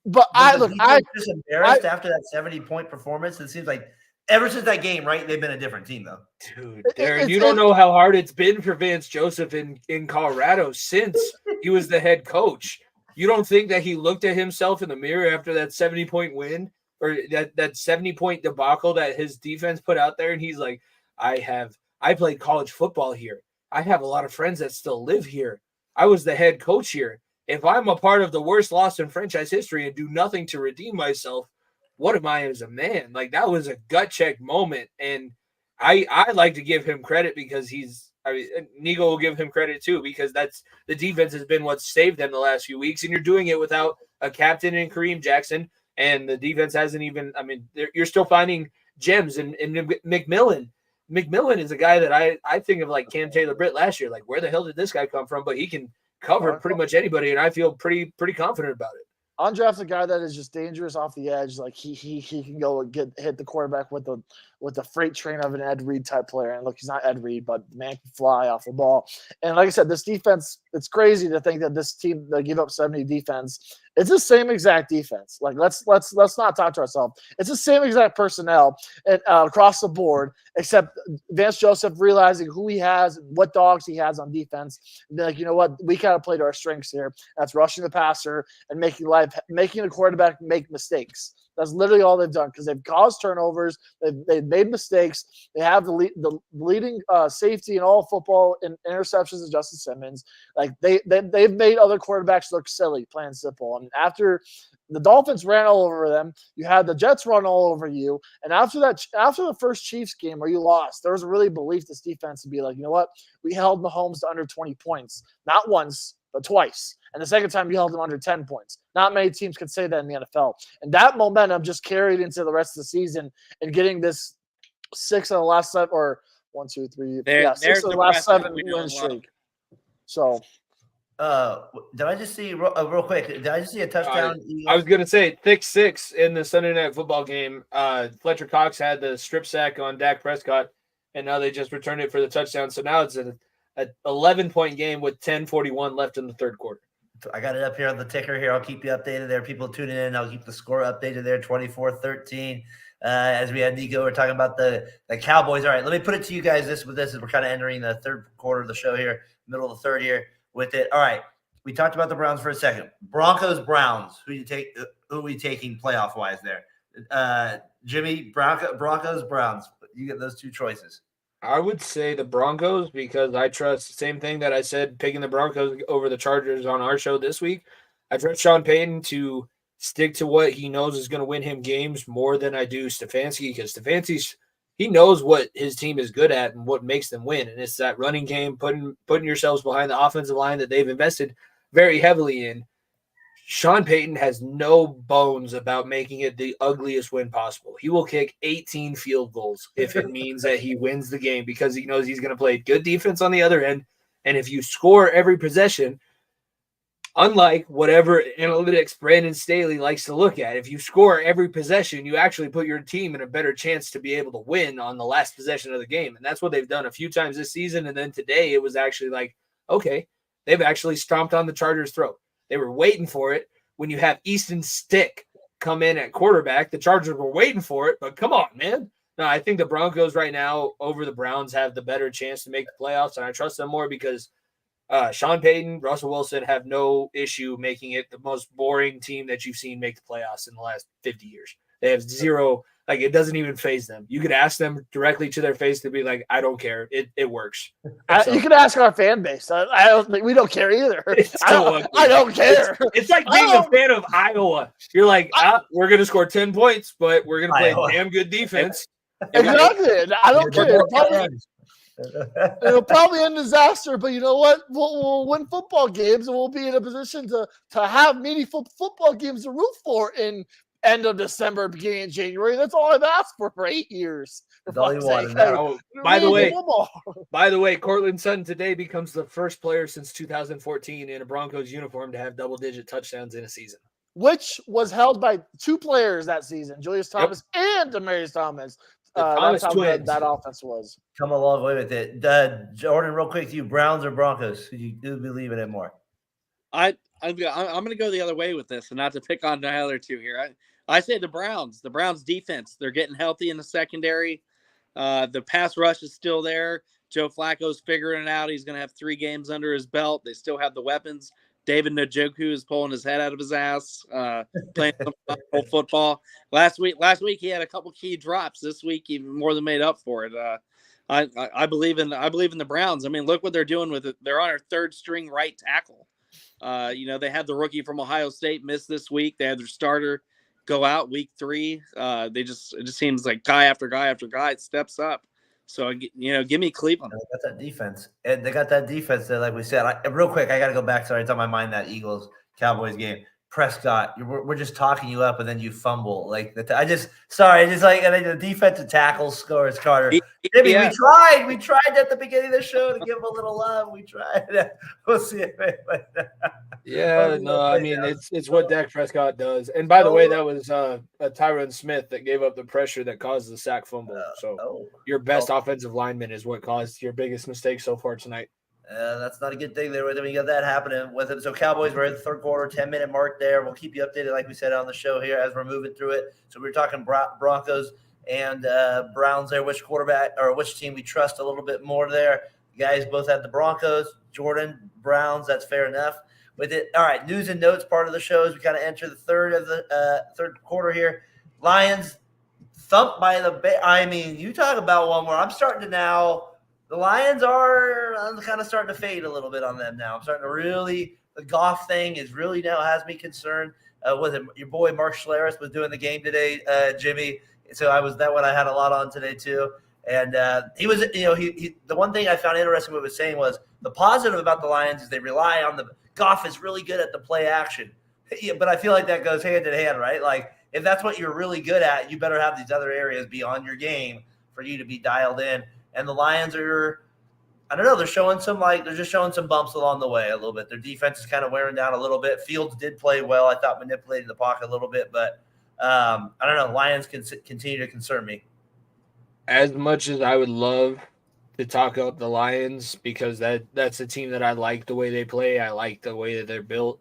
But I just embarrassed after that 70-point performance. It seems like ever since that game, right? They've been a different team, though. Dude, Darren, you don't know how hard it's been for Vance Joseph in Colorado since he was the head coach. You don't think that he looked at himself in the mirror after that 70-point win or that 70-point debacle that his defense put out there, and he's like, I played college football here. I have a lot of friends that still live here. I was the head coach here. If I'm a part of the worst loss in franchise history and do nothing to redeem myself, what am I as a man? Like, that was a gut check moment. And I like to give him credit because he's I mean, Nigo will give him credit too, because that's the defense has been what saved them the last few weeks, and you're doing it without a captain in Kareem Jackson, and the defense hasn't even. I mean, you're still finding gems in McMillan. McMillan is a guy that I think of like Cam Taylor-Britt last year. Like, where the hell did this guy come from? But he can cover pretty much anybody, and I feel pretty confident about it. Undrafted guy that is just dangerous off the edge. Like he can go and hit the quarterback with the freight train of an Ed Reed type player. And look, he's not Ed Reed, but the man can fly off the ball. And like I said, this defense, it's crazy to think that this team that give up 70 defense, it's the same exact defense. Like let's not talk to ourselves. It's the same exact personnel across the board, except Vance Joseph realizing who he has and what dogs he has on defense. And be like, you know what, we gotta play to our strengths here. That's rushing the passer and making the quarterback make mistakes. That's literally all they've done, because they've caused turnovers. They've made mistakes. They have the leading safety in all football in interceptions is Justin Simmons. Like they've made other quarterbacks look silly, plain simple. And after the Dolphins ran all over them, you had the Jets run all over you. And after the first Chiefs game where you lost, there was a really belief this defense would be like, you know what, we held Mahomes to under 20 points, not once, but twice. And the second time you held them under 10 points. Not many teams can say that in the NFL. And that momentum just carried into the rest of the season and getting this 6 of the last 7, or 1, 2, 3. Yeah, 6 of the last 7 win streak. So did I just see real quick? Did I just see a touchdown? I was gonna say thick 6 in the Sunday Night Football game. Fletcher Cox had the strip sack on Dak Prescott, and now they just returned it for the touchdown. So now it's an 11-point game with 10:41 left in the third quarter. I got it up here on the ticker here. I'll keep you updated there. People tuning in. I'll keep the score updated there. 24-13. As we had Nico, we're talking about the Cowboys. All right, let me put it to you guys this as we're kind of entering the third quarter of the show here, middle of the third here with it. All right, we talked about the Browns for a second. Broncos, Browns. Who are we taking playoff wise there? Jimmy, Broncos, Browns. You get those two choices. I would say the Broncos, because I trust the same thing that I said picking the Broncos over the Chargers on our show this week. I trust Sean Payton to stick to what he knows is going to win him games more than I do Stefanski, because he knows what his team is good at and what makes them win. And it's that running game, putting yourselves behind the offensive line that they've invested very heavily in. Sean Payton has no bones about making it the ugliest win possible. He will kick 18 field goals if it means that he wins the game, because he knows he's going to play good defense on the other end. And if you score every possession, unlike whatever analytics Brandon Staley likes to look at, if you score every possession, you actually put your team in a better chance to be able to win on the last possession of the game. And that's what they've done a few times this season. And then today it was actually like, okay, they've actually stomped on the Chargers' throat. They were waiting for it. When you have Easton Stick come in at quarterback, the Chargers were waiting for it, but come on, man. No, I think the Broncos right now over the Browns have the better chance to make the playoffs, and I trust them more because Sean Payton, Russell Wilson have no issue making it the most boring team that you've seen make the playoffs in the last 50 years. They have zero, like it doesn't even faze them. You could ask them directly to their face to be like, I don't care. It works. You can ask our fan base. I don't think we don't care either. I don't care. It's like being a fan of Iowa. You're like, we're going to score 10 points, but we're going to play damn good defense. Exactly. I don't care. It'll probably end disaster, but you know what? We'll win football games, and we'll be in a position to have meaningful football games to root for in end of December, beginning of January. That's all I've asked for 8 years. By the way, Cortland Sutton today becomes the first player since 2014 in a Broncos uniform to have double-digit touchdowns in a season, which was held by 2 players that season, Julius Thomas and Demaryius Thomas. That's how good that offense was. Come a long way with it. Jordan, real quick, you Browns or Broncos? Who you do believe in it more? I'm going to go the other way with this, and not to pick on the other two here. I say the Browns. The Browns defense. They're getting healthy in the secondary. The pass rush is still there. Joe Flacco's figuring it out. He's going to have 3 games under his belt. They still have the weapons. David Njoku is pulling his head out of his ass, playing some football. Last week he had a couple key drops. This week he more than made up for it. I believe in the Browns. I mean, look what they're doing with it. They're on their 3rd string right tackle. They had the rookie from Ohio State miss this week. They had their starter go out week 3. It just seems like guy after guy after guy steps up. So give me Cleveland. They got that defense, and they got that defense that, like we said. Real quick, I got to go back. Sorry, it's on my mind, that Eagles Cowboys game. Prescott, we're just talking you up, and then you fumble. Like and then the defensive tackle scores. Carter, Jimmy, Yeah. we tried at the beginning of the show to give him a little love. We tried. We'll see it. Yeah, no, I mean it's what Dak Prescott does. And by the way, that was a Tyron Smith that gave up the pressure that caused the sack fumble. So your best offensive lineman is what caused your biggest mistake so far tonight. That's not a good thing there with him. You got that happening with him. So Cowboys, we're at the third quarter, 10-minute mark there. We'll keep you updated, like we said on the show here, as we're moving through it. So we're talking Broncos and Browns there. Which quarterback or which team we trust a little bit more there? You guys both had the Broncos, Jordan, Browns. That's fair enough. With it, all right. News and notes part of the show as we kind of enter the third quarter here. Lions thumped by the. I mean, you talk about one where I'm starting to now. The Lions are kind of starting to fade a little bit on them now. I'm starting to really – the Goff thing is really now has me concerned. Was it your boy Mark Schlereth was doing the game today, Jimmy? So that one I had a lot on today too. And he was – he the one thing I found interesting what he was saying was the positive about the Lions is they rely on the – Goff is really good at the play action. Yeah, but I feel like that goes hand in hand, right? Like if that's what you're really good at, you better have these other areas beyond your game for you to be dialed in. And the Lions are, I don't know, they're just showing some bumps along the way a little bit. Their defense is kind of wearing down a little bit. Fields did play well. I thought manipulating the pocket a little bit, but I don't know. Lions can continue to concern me. As much as I would love to talk about the Lions because that's a team that I like the way they play. I like the way that they're built.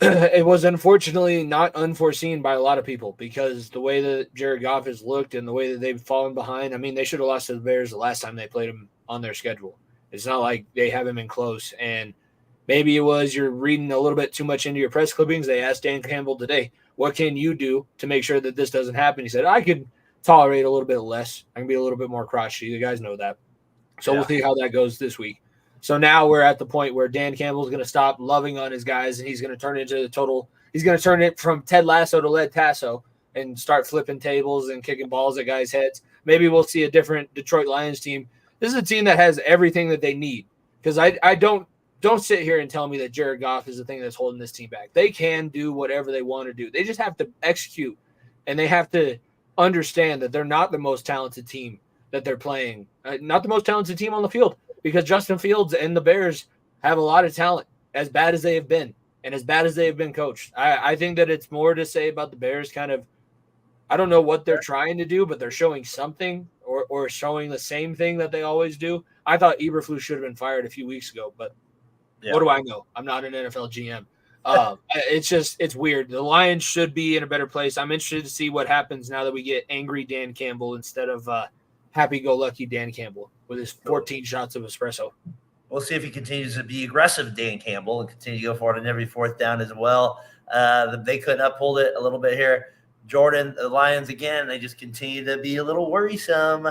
It was unfortunately not unforeseen by a lot of people because the way that Jared Goff has looked and the way that they've fallen behind. I mean, they should have lost to the Bears the last time they played him on their schedule. It's not like they have him in close. And maybe it was you're reading a little bit too much into your press clippings. They asked Dan Campbell today, what can you do to make sure that this doesn't happen? He said, I could tolerate a little bit less. I can be a little bit more crotchety. You guys know that. So We'll see how that goes this week. So now we're at the point where Dan Campbell is going to stop loving on his guys, and he's going to turn it into he's going to turn it from Ted Lasso to Led Tasso and start flipping tables and kicking balls at guys' heads. Maybe we'll see a different Detroit Lions team. This is a team that has everything that they need because I don't sit here and tell me that Jared Goff is the thing that's holding this team back. They can do whatever they want to do. They just have to execute, and they have to understand that they're not the most talented team that they're playing, not the most talented team on the field. Because Justin Fields and the Bears have a lot of talent, as bad as they have been, and as bad as they have been coached. I think that it's more to say about the Bears kind of – I don't know what they're trying to do, but they're showing something or showing the same thing that they always do. I thought Eberflus should have been fired a few weeks ago, but what do I know? I'm not an NFL GM. It's weird. The Lions should be in a better place. I'm interested to see what happens now that we get angry Dan Campbell instead of happy-go-lucky Dan Campbell with his 14 shots of espresso. We'll see if he continues to be aggressive, Dan Campbell, and continue to go for it on every fourth down as well. They couldn't uphold it a little bit here. Jordan, the Lions, again, they just continue to be a little worrisome.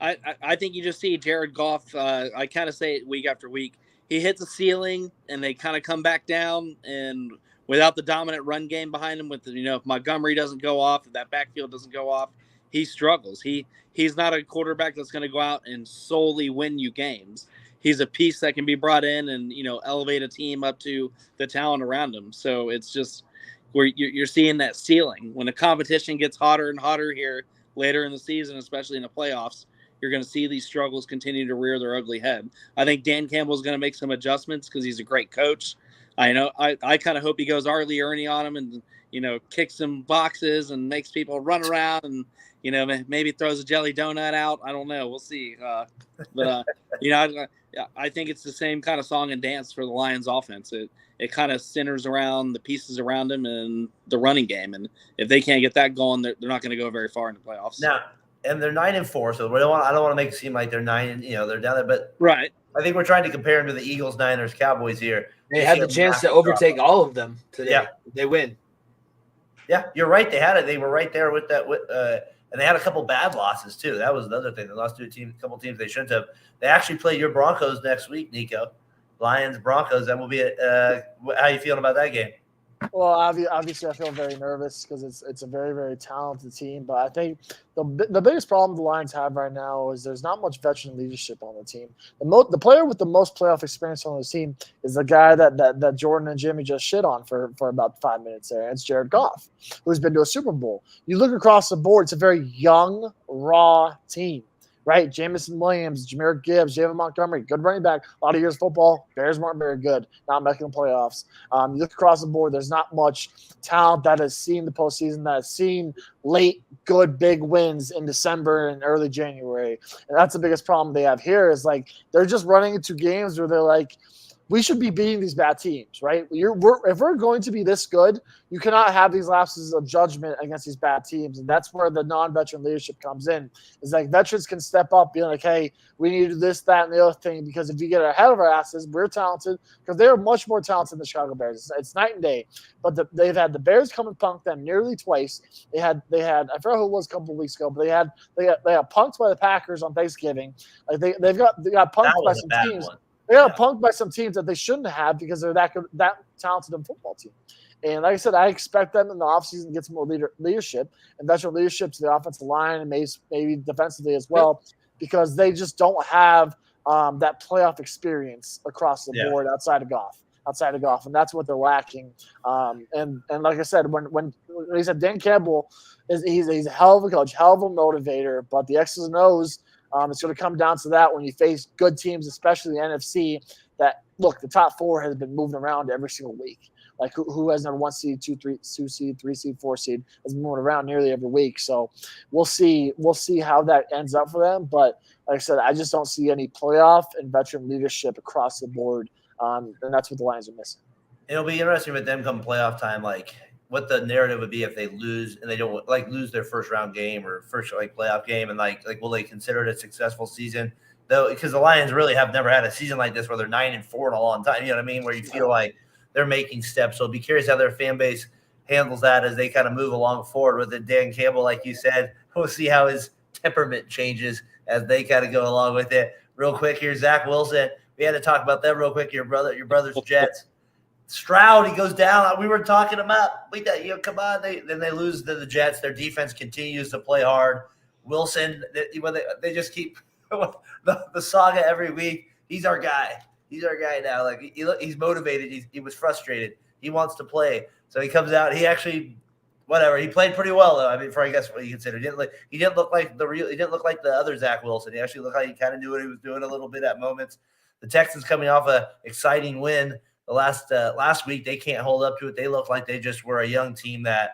I think you just see Jared Goff. I kind of say it week after week. He hits a ceiling, and they kind of come back down. And without the dominant run game behind him, if Montgomery doesn't go off, if that backfield doesn't go off, he struggles. He's not a quarterback that's going to go out and solely win you games. He's a piece that can be brought in and, elevate a team up to the talent around him. So it's just where you're seeing that ceiling. When the competition gets hotter and hotter here later in the season, especially in the playoffs, you're going to see these struggles continue to rear their ugly head. I think Dan Campbell's going to make some adjustments because he's a great coach. I know I kind of hope he goes Arlie Ernie on him and, kicks some boxes and makes people run around and, maybe throws a jelly donut out. I don't know. We'll see. But I think it's the same kind of song and dance for the Lions offense. It kind of centers around the pieces around him and the running game. And if they can't get that going, they're not going to go very far in the playoffs. Now, and they're 9-4, so I don't want to make it seem like they're 9, they're down there. But right. I think we're trying to compare them to the Eagles, Niners, Cowboys here. They had the chance to overtake all of them today. Yeah. They win. Yeah, you're right. They had it. They were right there with that. And they had a couple bad losses too. That was another thing. They lost to a couple teams they shouldn't have. They actually play your Broncos next week, Nico. Lions, Broncos. That will be how you feeling about that game? Well, obviously, I feel very nervous because it's a very, very talented team. But I think the biggest problem the Lions have right now is there's not much veteran leadership on the team. The player with the most playoff experience on the team is the guy that Jordan and Jimmy just shit on for about 5 minutes there. It's Jared Goff, who's been to a Super Bowl. You look across the board; it's a very young, raw team. Right, Jamison Williams, Jahmyr Gibbs, David Montgomery, good running back. A lot of years of football. Bears weren't very good. Not making the playoffs. You look across the board. There's not much talent that has seen the postseason, that has seen late, good, big wins in December and early January. And that's the biggest problem they have here is like they're just running into games where they're like, we should be beating these bad teams, right? If we're going to be this good, you cannot have these lapses of judgment against these bad teams. And that's where the non-veteran leadership comes in. Is like veterans can step up being like, hey, we need to do this, that, and the other thing because if you get ahead of our asses, we're talented because they're much more talented than the Chicago Bears. It's night and day. But they've had the Bears come and punk them nearly twice. They had I forgot who it was a couple of weeks ago, but they got punked by the Packers on Thanksgiving. Like they got punked by some teams. One. They got punked by some teams that they shouldn't have because they're that talented in football team. And like I said, I expect them in the offseason to get some more leadership and veteran leadership to the offensive line and maybe defensively as well because they just don't have that playoff experience across the board outside of Goff. And that's what they're lacking. And like I said, when he said Dan Campbell he's a hell of a coach, hell of a motivator, but the X's and O's, it's going to come down to that when you face good teams, especially the NFC. That look, the top four has been moving around every single week. Like who has number 1 seed, 2 seed, 3 seed, 4 seed has been moving around nearly every week. So we'll see how that ends up for them. But like I said, I just don't see any playoff and veteran leadership across the board, and that's what the Lions are missing. It'll be interesting with them come playoff time, like what the narrative would be if they lose and they don't lose their first round game or first playoff game, and like will they consider it a successful season? Though, because the Lions really have never had a season like this where they're 9-4 in a long time. You know what I mean? Where you feel like they're making steps. So I'll be curious how their fan base handles that as they kind of move along forward with it. Dan Campbell, like you said, we'll see how his temperament changes as they kind of go along with it. Real quick here, Zach Wilson. We had to talk about that real quick. Your brother's Jets. Stroud, he goes down. We were talking him up. Come on. Then they lose to the Jets. Their defense continues to play hard. Wilson, they just keep the saga every week. He's our guy. He's our guy now. Like he's motivated. He was frustrated. He wants to play. So he comes out. He actually, He played pretty well though. I mean, for I guess what you consider. He didn't look like the other Zach Wilson. He actually looked like he kind of knew what he was doing a little bit at moments. The Texans coming off an exciting win the last week. They can't hold up to it. They look like they just were a young team that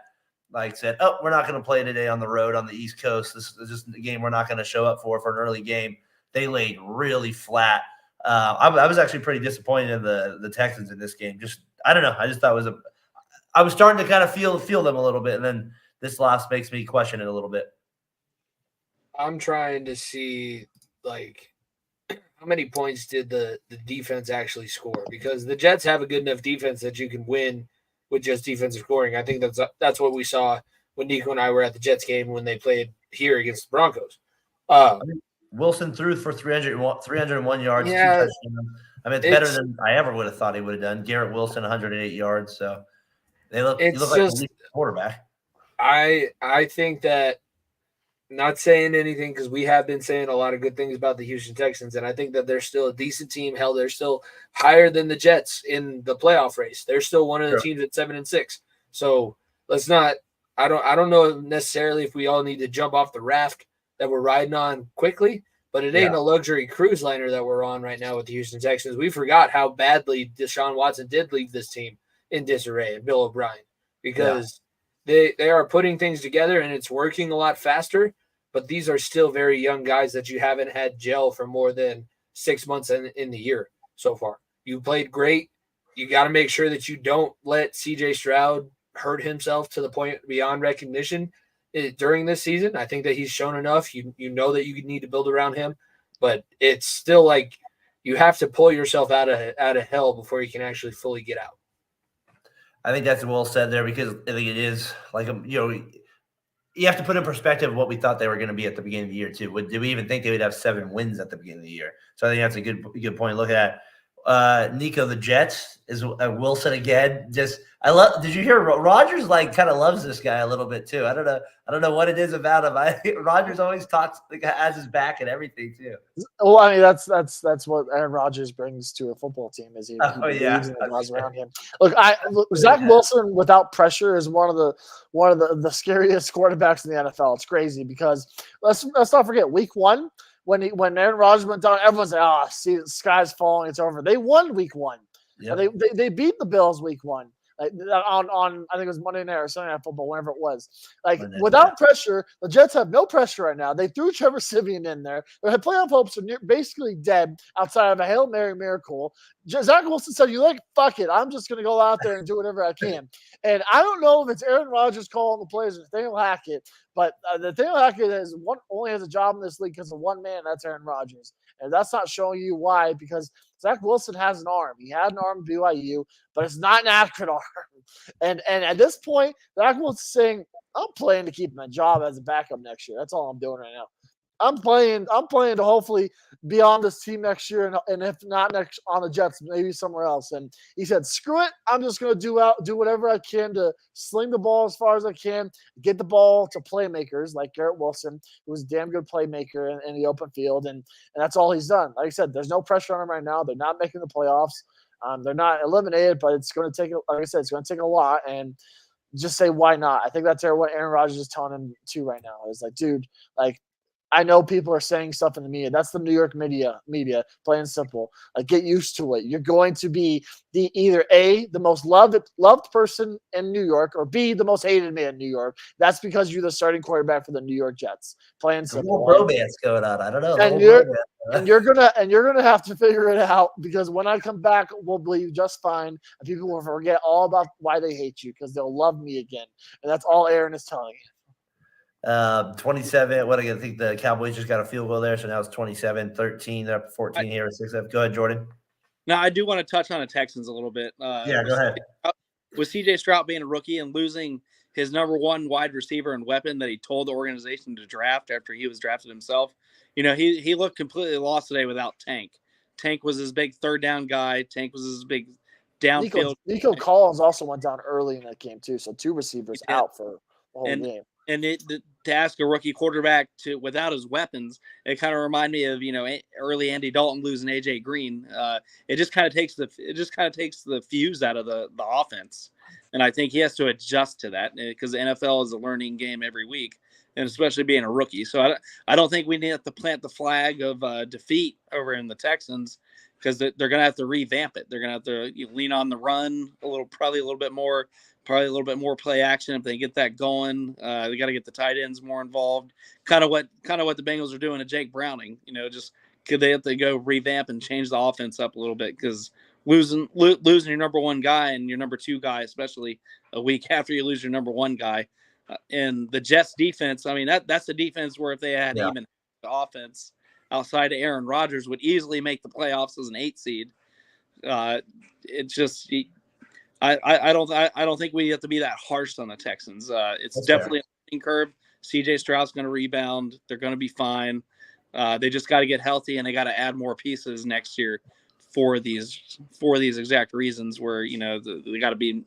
said, oh, we're not going to play today on the road on the East Coast. This is just a game we're not going to show up for an early game. They laid really flat. I was actually pretty disappointed in the Texans in this game. I don't know. I just thought I was starting to kind of feel them a little bit, and then this loss makes me question it a little bit. I'm trying to see how many points did the defense actually score, because the Jets have a good enough defense that you can win with just defensive scoring. I think that's what we saw when Nico and I were at the Jets game when they played here against the Broncos. Wilson threw for 301 yards. Yeah, it's better than I ever would have thought he would have done. Garrett Wilson, 108 yards. So he look like a quarterback. I think that, not saying anything because we have been saying a lot of good things about the Houston Texans, and I think that they're still a decent team. Hell, they're still higher than the Jets in the playoff race. They're still one of the teams at 7-6. So let's not. I don't know necessarily if we all need to jump off the raft that we're riding on quickly, but it ain't a luxury cruise liner that we're on right now with the Houston Texans. We forgot how badly Deshaun Watson did leave this team in disarray, and Bill O'Brien, because they are putting things together and it's working a lot faster. But these are still very young guys that you haven't had gel for more than 6 months in the year so far. You played great. You got to make sure that you don't let CJ Stroud hurt himself to the point beyond recognition during this season. I think that he's shown enough. You know that you need to build around him, but it's still like you have to pull yourself out of hell before you can actually fully get out. I think that's well said there, because I think it is you have to put in perspective what we thought they were going to be at the beginning of the year too. Did we even think they would have 7 wins at the beginning of the year? So I think that's a good point to look at. Nico, the Jets is Wilson again. Just Did you hear Rodgers kind of loves this guy a little bit too? I don't know what it is about him. Rodgers always talks has his back and everything too. Well, I mean that's what Aaron Rodgers brings to a football team is he believes in the guys around him. Look, Zach Wilson without pressure is one of the scariest quarterbacks in the NFL. It's crazy because let's not forget week 1. When Aaron Rodgers went down, everyone's like, see, the sky's falling, it's over. They won week 1. Yep. They beat the Bills week 1. On I think it was Monday night or Sunday Night Football, whenever it was. Without pressure, the Jets have no pressure right now. They threw Trevor Siemian in there. Their playoff hopes are basically dead outside of a Hail Mary miracle. Zach Wilson said, fuck it. I'm just going to go out there and do whatever I can. And I don't know if it's Aaron Rodgers calling the plays or Nathaniel Hackett, but Nathaniel Hackett only has a job in this league because of one man, that's Aaron Rodgers. And that's not showing you why, because Zach Wilson has an arm. He had an arm at BYU, but it's not an accurate arm. And at this point, Zach Wilson's saying, I'm playing to keep my job as a backup next year. That's all I'm doing right now. I'm playing to hopefully be on this team next year, and if not next on the Jets, maybe somewhere else. And he said, screw it. I'm just going to do whatever I can to sling the ball as far as I can, get the ball to playmakers like Garrett Wilson, who's a damn good playmaker in the open field. And that's all he's done. Like I said, there's no pressure on him right now. They're not making the playoffs. They're not eliminated, but it's going to take, like I said, it's going to take a lot. And just say, why not? I think that's what Aaron Rodgers is telling him too right now. Is like, dude, I know people are saying stuff in the media. That's the New York media, plain simple. Get used to it. You're going to be either A, the most loved person in New York, or B, the most hated man in New York. That's because you're the starting quarterback for the New York Jets. Plain simple. Romance going on. I don't know. And you're gonna have to figure it out, because when I come back, we'll be just fine, and people will forget all about why they hate you because they'll love me again. And that's all Aaron is telling you. 27. What I think the Cowboys just got a field goal there, so now it's 27-13. They're up 14 here with 6 left. Go ahead, Jordan. Now I do want to touch on the Texans a little bit. Go ahead. With CJ Stroud being a rookie and losing his number one wide receiver and weapon that he told the organization to draft after he was drafted himself, he looked completely lost today without Tank. Tank was his big third down guy. Tank was his big downfield. Nico Collins also went down early in that game too, so 2 receivers out for the whole game. And to ask a rookie quarterback without his weapons, it kind of reminded me of early Andy Dalton losing AJ Green. It just kind of takes the fuse out of the offense, and I think he has to adjust to that because the NFL is a learning game every week, and especially being a rookie. So I don't think we need to plant the flag of defeat over in the Texans, because they're going to have to revamp it. They're going to have to lean on the run probably a little bit more play action if they get that going. They got to get the tight ends more involved. Kind of what the Bengals are doing to Jake Browning. Just could they have to go revamp and change the offense up a little bit, because losing your number one guy and your number 2 guy, especially a week after you lose your number 1 guy, and the Jets defense. I mean that's the defense where if they had even the offense outside of Aaron Rodgers would easily make the playoffs as an 8 seed. It's just. I don't think we have to be that harsh on the Texans. It's definitely a learning curve. CJ Stroud's going to rebound. They're going to be fine. They just got to get healthy, and they got to add more pieces next year for these exact reasons where they got to be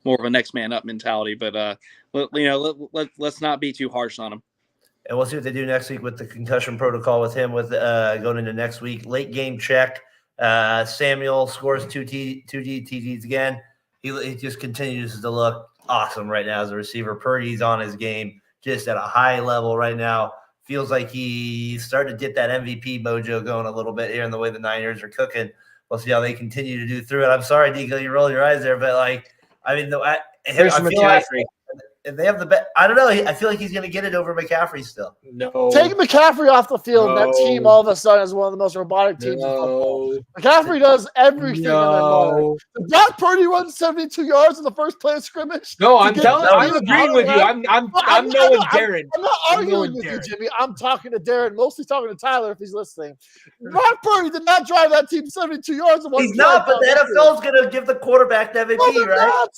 more of a next man up mentality. But let's not be too harsh on them. And we'll see what they do next week with the concussion protocol with him going into next week. Late game check. Samuel scores 2 TDs again. He just continues to look awesome right now as a receiver. Purdy's on his game, just at a high level right now. Feels like he's starting to get that MVP mojo going a little bit here in the way the Niners are cooking. We'll see how they continue to do through it. I'm sorry, Nico, you roll your eyes there, but I feel like if they have the best, I don't know. I feel like he's going to get it over McCaffrey still. No. Take McCaffrey off the field. That team all of a sudden is one of the most robotic teams in football. McCaffrey does everything. Did Brock Purdy run 72 yards in the first play of scrimmage? No, I'm agreeing with you. I'm knowing Daren. I'm not arguing with you, Jimmy. I'm talking to Daren, mostly talking to Tyler if he's listening. Brock Purdy did not drive that team 72 yards in one He's not, but the NFL is going to give the quarterback the MVP, right?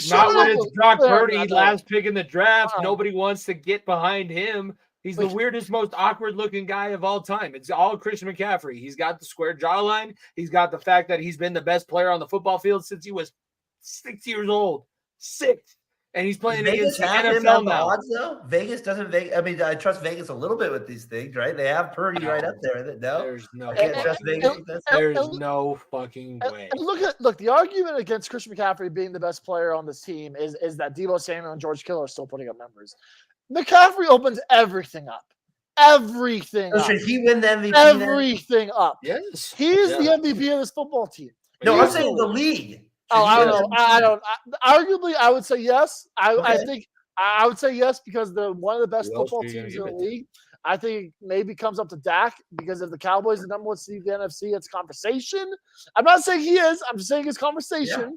Not when it's Brock Purdy, last pick in the draft. Nobody wants to get behind him. He's the weirdest, most awkward-looking guy of all time. It's all Christian McCaffrey. He's got the square jawline. He's got the fact that he's been the best player on the football field since he was 6 years old. 6. And he's playing against the NFL now. Odds, though? Vegas doesn't. I mean, I trust Vegas a little bit with these things, right? They have Purdy right up there. No, there's no. I can't trust Vegas. There's no fucking way. And look. The argument against Christian McCaffrey being the best player on this team is that Deebo Samuel and George Kittle are still putting up numbers. McCaffrey opens everything up. Everything. So should he win the MVP? Everything up. Yes. He is the MVP of this football team. No, I'm saying the league. Oh, I don't know. I don't. Arguably, I would say yes. I think I would say yes because they're one of the best football teams in the league. I think maybe comes up to Dak because if the Cowboys are the number one seed in the NFC, it's conversation. I'm not saying he is. I'm just saying it's conversation. Yeah.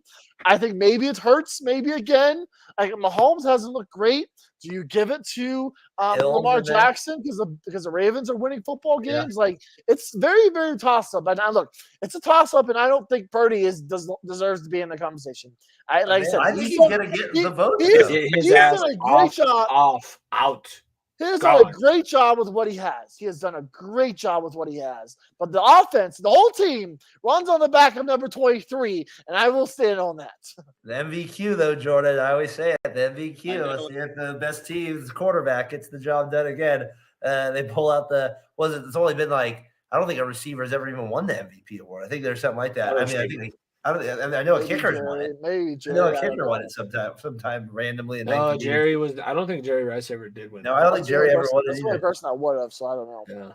I think maybe it hurts. Maybe again. Like Mahomes hasn't looked great. Do you give it to Lamar Jackson because the Ravens are winning football games? Yeah. Like it's very, very toss up. And look, it's a toss up, and I don't think Purdy deserves to be in the conversation. I think he's gonna get the vote. He's done a great job. Out. He has done a great job with what he has. He has done a great job with what he has. But the offense, the whole team, runs on the back of number 23, and I will stand on that. The MVQ, though, Jordan, I always say it. The MVQ. Let's see if the best team's quarterback gets the job done again. They pull out it's only been like, I don't think a receiver has ever even won the MVP award. I think there's something like that. I know a kicker's won it. Maybe Jerry. I know a kicker won it sometime randomly in Jerry was. I don't think Jerry Rice ever did win. No, I don't think Jerry ever won it. That's the only person I would have, so I don't know. Yeah.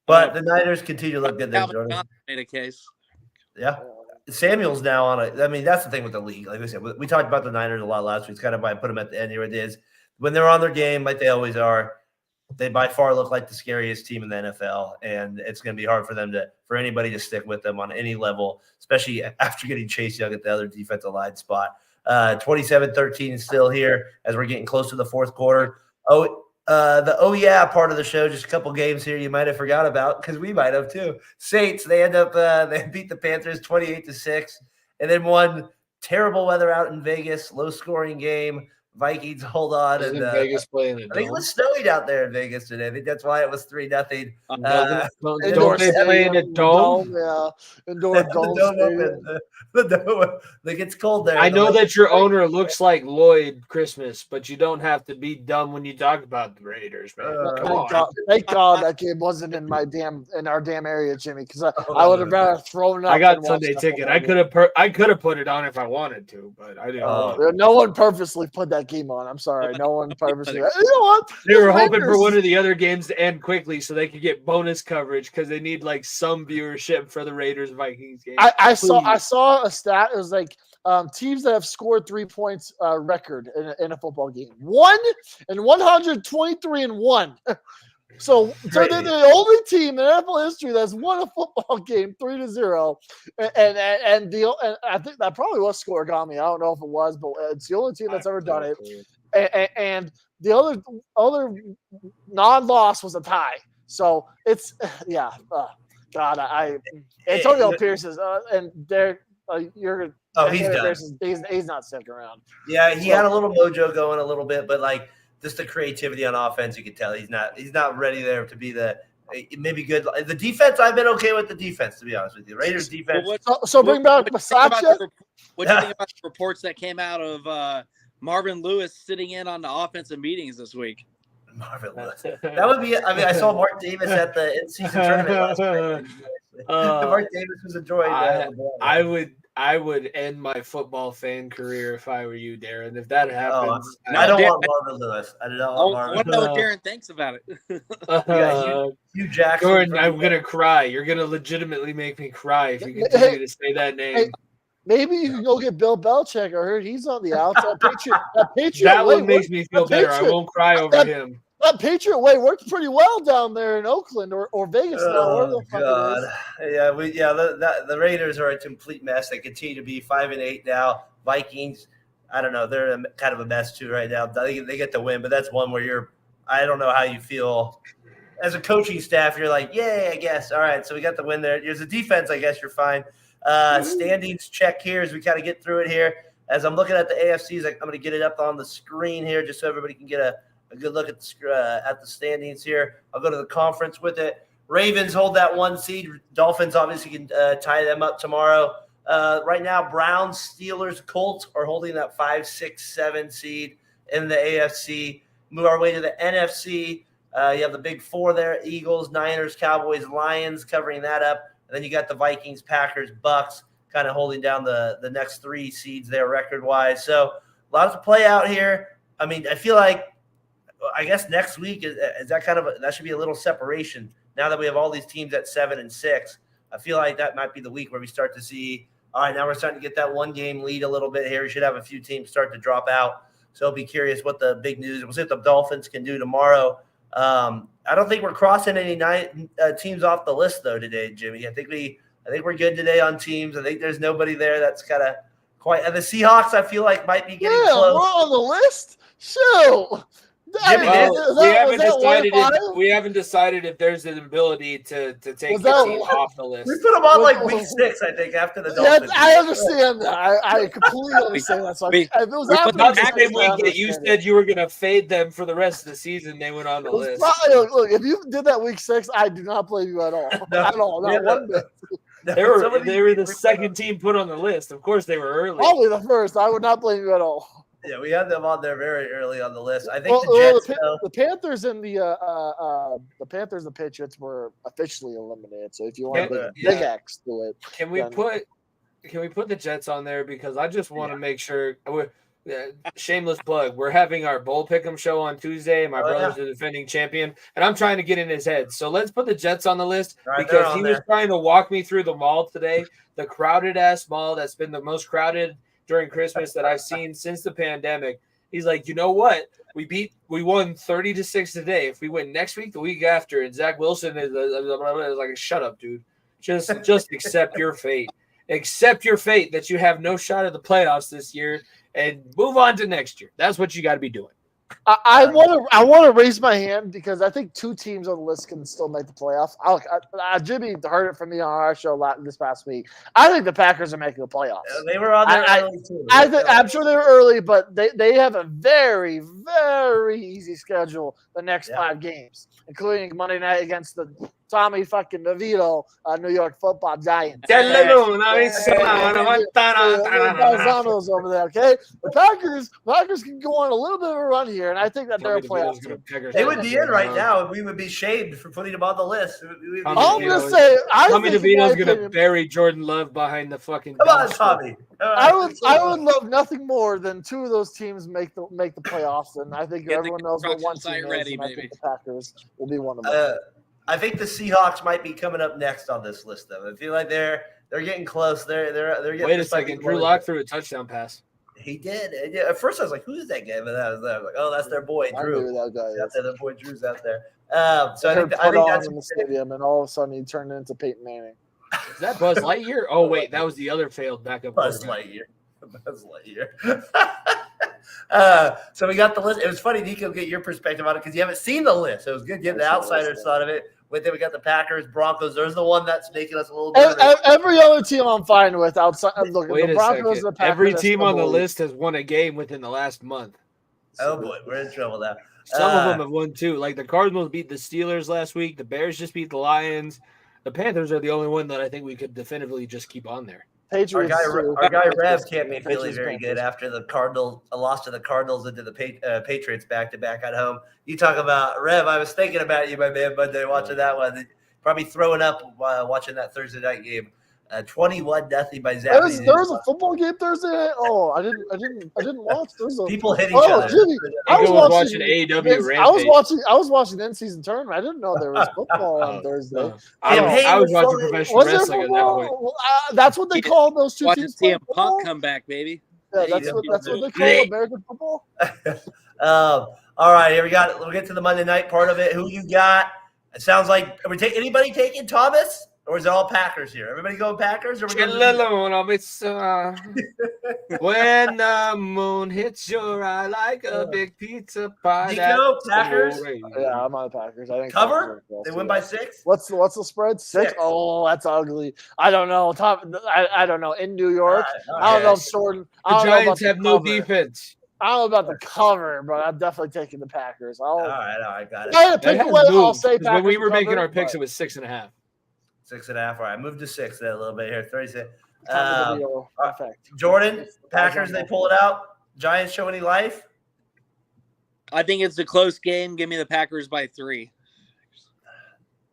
But the Niners continue to look good there, Jordan. Made a case. Yeah. Samuel's now on it. I mean, that's the thing with the league. Like I said, we talked about the Niners a lot last week. It's kind of why I put them at the end here. It is when they're on their game, like they always are. They by far look like the scariest team in the NFL, and it's going to be hard for anybody to stick with them on any level, especially after getting Chase Young at the other defensive line spot. 27-13 is still here as we're getting close to the fourth quarter. The part of the show, just a couple games here you might have forgot about because we might have too. Saints, they end up they beat the Panthers 28-6, and then one terrible weather out in Vegas, low scoring game. Vikings hold on, and Vegas playing it. I think it was snowing out there in Vegas today. I think that's why it was 3-0. Don't they play in a dome? Yeah, indoor dome. The dome. Like it's cold there. I know that your owner looks like Lloyd Christmas, but you don't have to be dumb when you talk about the Raiders, man. Thank God that game wasn't in our damn area, Jimmy, because I would have rather thrown it up. I got Sunday ticket. I could have put it on if I wanted to, but I didn't. No one purposely put that game on. I'm sorry. No one purposely. You know what? They were hoping for one of the other games to end quickly so they could get bonus coverage because they need like some viewership for the Raiders Vikings game. I saw a stat. It was like teams that have scored 3 points record in a football game. 123-1. So they're the only team in NFL history that's won a football game 3-0, and I think that probably was Scoregami. I don't know if it was, but it's the only team that's ever done it. And the other non-loss was a tie. So it's Antonio Pierce is and they're you're. Oh, he's done. He's not sticking around. Yeah, he had a little mojo going a little bit, but like. Just the creativity on offense, you can tell he's not ready there to be maybe good. The defense, I've been okay with the defense, to be honest with you. Raiders defense. So bring back Massachusetts. What do you think about the reports that came out of Marvin Lewis sitting in on the offensive meetings this week? Marvin Lewis. That would be. I mean, I saw Mark Davis at the in-season tournament last week. Mark Davis was enjoying. I would end my football fan career if I were you, Daren. If that happens, I don't want Marvin Lewis. I do not want Marvin. I want to know what Daren thinks about it. Hugh Jackson. Jordan, I'm gonna cry. You're gonna legitimately make me cry if you continue to say that name. Hey, maybe you can go get Bill Belichick. I heard he's on the outside. Patriot. That one makes me feel better. I won't cry over him. That Patriot way worked pretty well down there in Oakland or Vegas now. Oh, God. The Raiders are a complete mess. They continue to be 5-8 now. Vikings, I don't know. They're kind of a mess too right now. They get the win, but that's one where I don't know how you feel. As a coaching staff, you're like, yay, I guess. All right, so we got the win there. There's a defense, I guess you're fine. Standings check here as we kind of get through it here. As I'm looking at the AFCs, I'm going to get it up on the screen here just so everybody can get a a good look at the standings here. I'll go to the conference with it. Ravens hold that 1 seed. Dolphins obviously can tie them up tomorrow. Right now, Browns, Steelers, Colts are holding that 5, 6, 7 seed in the AFC. Move our way to the NFC. You have the big 4 there: Eagles, Niners, Cowboys, Lions covering that up. And then you got the Vikings, Packers, Bucks kind of holding down the next 3 seeds there record-wise. So lots to play out here. I mean, I feel like, I guess next week is that kind of that should be a little separation. Now that we have all these teams at 7 and 6, I feel like that might be the week where we start to see, all right, now we're starting to get that 1-game lead a little bit here. We should have a few teams start to drop out. So I'll be curious what the big news. We'll see what the Dolphins can do tomorrow. I don't think we're crossing any teams off the list though today, Jimmy. I think we're good today on teams. I think there's nobody there that's kind of quite. And the Seahawks, I feel like might be getting close. We're on the list. Shoot. We haven't decided if there's an ability to take the team off the list. We put them on like week 6, I think, after the Dolphins. I understand that. I completely understand that. So if it was after the week you said you were going to fade them for the rest of the season, they went on the list. Look, if you did that week 6, I do not blame you at all. At all. Not one bit. They were the second team put on the list. Of course, they were early. Probably the first. I would not blame you at all. Yeah, we had them on there very early on the list. I think the Panthers and the Panthers and Patriots were officially eliminated. So if you want to big X to it, can we put the Jets on there, because I just want to make sure. Shameless plug. We're having our Bowl Pick'em show on Tuesday. My brother's the defending champion, and I'm trying to get in his head. So let's put the Jets on the list, because he was trying to walk me through the mall today, the crowded ass mall that's been the most crowded during Christmas that I've seen since the pandemic. He's like, you know what? We won 30-6 today. If we win next week, the week after, and Zach Wilson is like, shut up, dude. Just accept your fate. Accept your fate that you have no shot at the playoffs this year, and move on to next year. That's what you got to be doing. I want to raise my hand, because I think 2 teams on the list can still make the playoffs. Jimmy heard it from me on our show this past week. I think the Packers are making the playoffs. They were on there early too. I'm sure they were early, but they have a very, very easy schedule the next 5 games, including Monday night against the Tommy fucking DeVito New York Football Giants. Okay? The Packers can go on a little bit of a run here, and I think that they're a playoff team. They would be in right now, and we would be shamed for putting them on the list. I'm going to say, Tommy DeVito's going to bury Jordan Love behind the fucking. Come on, Tommy. I would love nothing more than 2 of those teams make the playoffs, and I think everyone knows what one team is. And I think the Packers will be one of them. I think the Seahawks might be coming up next on this list, though. I feel like they're getting close. They're getting. Wait a second. Drew Lock threw a touchdown pass. He did. At first, I was like, "Who's that guy?" But I was like, "Oh, that's their boy, Drew." That guy out there. Their boy Drew's out there. So I think that's in the stadium, and all of a sudden he turned into Peyton Manning. Is that Buzz Lightyear? Oh wait, that was the other failed backup. Buzz Lightyear. So we got the list. It was funny, Nico, get your perspective on it, because you haven't seen the list. So it was good getting the outsiders thought of it. With it, we got the Packers, Broncos. There's the one that's making us a little nervous. Every other team I'm fine with outside. Look, wait the Broncos, the Packers. Every team on the list has won a game within the last month. Oh boy, we're in trouble now. Some of them have won too. Like the Cardinals beat the Steelers last week. The Bears just beat the Lions. The Panthers are the only one that I think we could definitively just keep on there. Patriots. Our guy Rev can't be feeling very good after the Cardinals lost to the Cardinals into the Patriots back-to-back at home. You talk about Rev. I was thinking about you, my man, Monday, watching that one. Probably throwing up watching that Thursday night game. 21-0 by Zach. There was a football game Thursday night. Oh, I didn't watch. People hit each other. Jimmy, I was watching AEW Rampage. I was watching the in-season tournament. I didn't know there was football on Thursday. I was watching professional wrestling at that point. That's what they call those 2 teams. CM Punk come back, baby. Yeah, that's what they call American football. All right, here we'll get to the Monday night part of it. Who you got? It sounds like anybody taking Thomas? Or is it all Packers here? Everybody going Packers? Or when the moon hits your eye like a big pizza pie. Nico, Packers? Yeah, I'm on the Packers. I think cover? They win by 6? What's the spread? 6? Oh, that's ugly. I don't know. I don't know. In New York, I don't know if Jordan. The Giants have no defense. I don't know about the cover, but I'm definitely taking the Packers. All right, got it. I had to That pick has away. I'll moved, say 'cause when we Packers were making cover, our picks, it but was 6.5. 6.5. All right, move to 6 a little bit here. 36. Tommy DeVito effect. Jordan, It's Packers, they pull it out. Giants show any life? I think it's a close game. Give me the Packers by 3.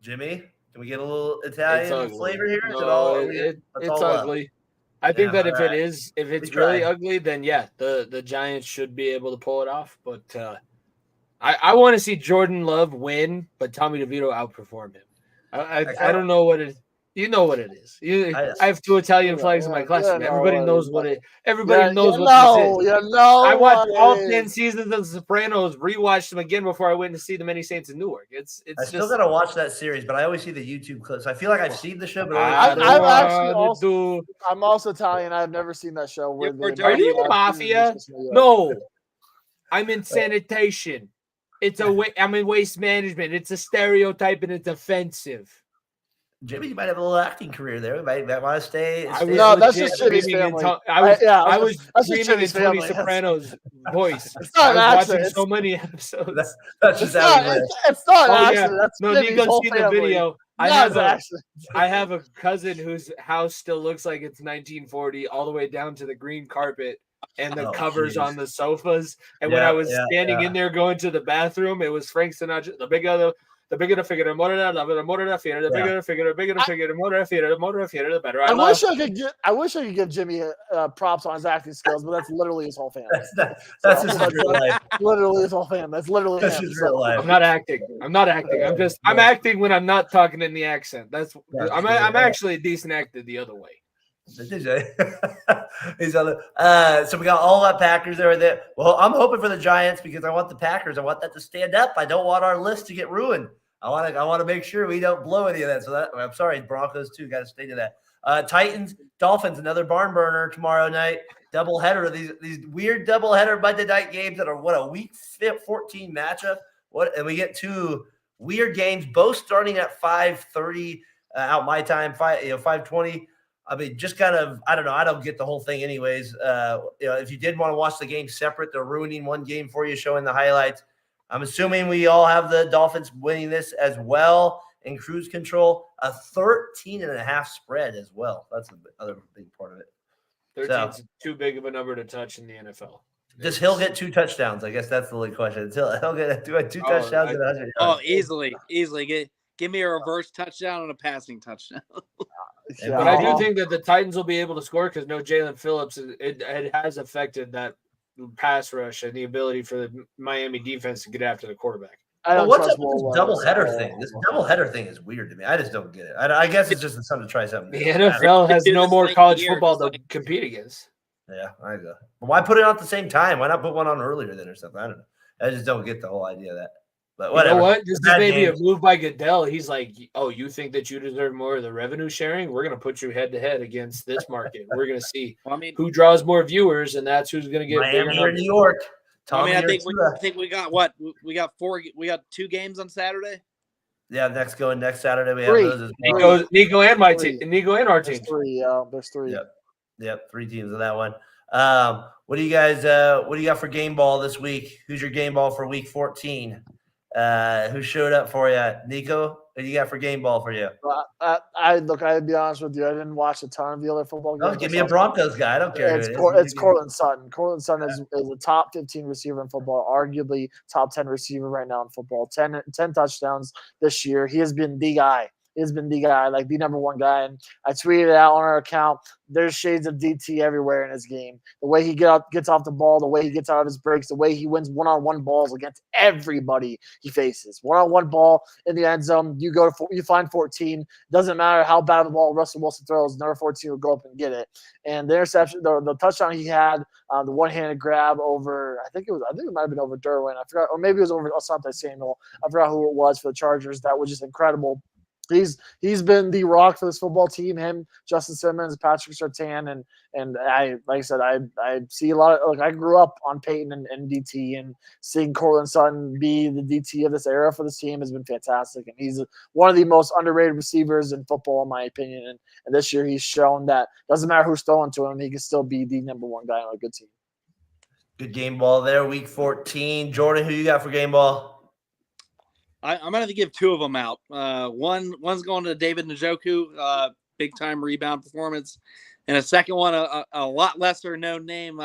Jimmy, can we get a little It's Italian ugly. flavor here? Is it No, all, it's all love? ugly. I think Yeah, that if all right. it's We really tried. ugly, then yeah, the Giants should be able to pull it off. But I want to see Jordan Love win, but Tommy DeVito outperform him. I don't know what it. You know what it is. I have 2 Italian flags in my classroom. Everybody knows what it. Everybody knows what this is. I watched all 10 seasons of The Sopranos, rewatched them again before I went to see The Many Saints in Newark. It's I still gotta watch that series, but I always see the YouTube clips. I feel like I've seen the show, but I'm also Italian. I've never seen that show. Are you in the mafia? No, I'm in sanitation. I'm in waste management. It's a stereotype and it's offensive. Jimmy, you might have a little acting career there. We might want to stay. No, that's just Jimmy's family. I was dreaming in Tony Soprano's voice. I was watching so many episodes. That's just it's not an accident. That's Nico's seen the video. I have a cousin whose house still looks like it's 1940, all the way down to the green carpet and the covers on the sofas. And when I was standing in there going to the bathroom, it was Frank Sinatra, the bigger the figure, the more the figure, the bigger the figure, the bigger the figure, the more the figure, the better. I wish I could give Jimmy props on his acting skills, but that's literally his whole family. That's his real life. Literally his whole family. That's literally his real life. I'm not acting. I'm acting when I'm not talking in the accent. I'm actually a decent actor the other way. So we got all that Packers there. Well, I'm hoping for the Giants because I want the Packers. I want that to stand up. I don't want our list to get ruined. I want to make sure we don't blow any of that. So I'm sorry, Broncos too. Got to stay to that. Titans, Dolphins, another barn burner tomorrow night. Doubleheader. These weird doubleheader Monday night games that are a week 14 matchup. And we get 2 weird games, both starting at 5:30 out my time, 5:20. I mean, just kind of, I don't know. I don't get the whole thing anyways. If you did want to watch the game separate, they're ruining one game for you, showing the highlights. I'm assuming we all have the Dolphins winning this as well in cruise control. A 13.5 spread as well. That's another big part of it. 13's too big of a number to touch in the NFL. Does Hill get 2 touchdowns? I guess that's the only question. He'll get 2 touchdowns and 100 yards. Oh, easily. Give me a reverse touchdown and a passing touchdown. But I do think that the Titans will be able to score because no Jalen Phillips. It has affected that pass rush and the ability for the Miami defense to get after the quarterback. What's up with this doubleheader thing? This doubleheader thing is weird to me. I just don't get it. I guess it's just something to try something. The NFL has no more college football to compete against. Yeah, I go. But why put it on at the same time? Why not put one on earlier then or something? I don't know. I just don't get the whole idea of that. But whatever. You know what? This is maybe a move by Goodell. He's like, oh, you think that you deserve more of the revenue sharing? We're going to put you head to head against this market. We're going to see who draws more viewers, and that's who's going to get Miami or New York. I think we got what? We got 2 games on Saturday. Yeah, next Saturday we have those as well. Nico and my team. Nico and our team. There's 3. Yep, 3 teams in that one. What do you guys got for game ball this week? Who's your game ball for week 14? Who showed up for you? Nico, what do you got for game ball for you? I'd be honest with you. I didn't watch a ton of the other football games. Give me a Broncos guy. I don't care. It's Cortland Sutton. Cortland Sutton is a top 15 receiver in football, arguably top 10 receiver right now in football. 10 touchdowns this year. He has been the guy. Like the number one guy. And I tweeted out on our account, there's shades of DT everywhere in his game. The way he gets off the ball, the way he gets out of his breaks, the way he wins one-on-one balls against everybody he faces. One-on-one ball in the end zone, you find 14. Doesn't matter how bad of a ball Russell Wilson throws, number 14 will go up and get it. And the interception, the touchdown he had, the one-handed grab over, I think it might have been over Derwin. I forgot, or maybe it was over Asante Samuel. I forgot who it was for the Chargers. That was just incredible. He's been the rock for this football team. Him, Justin Simmons, Patrick Surtain, and I see a lot of I grew up on Peyton and DT, and seeing Cortland Sutton be the DT of this era for this team has been fantastic. And he's one of the most underrated receivers in football, in my opinion. And this year he's shown that doesn't matter who's throwing to him, he can still be the number one guy on a good team. Good game ball there, week 14. Jordan, who you got for game ball? I'm going to have to give two of them out. One's going to David Njoku, big-time rebound performance. And a second one, a lot lesser-known name,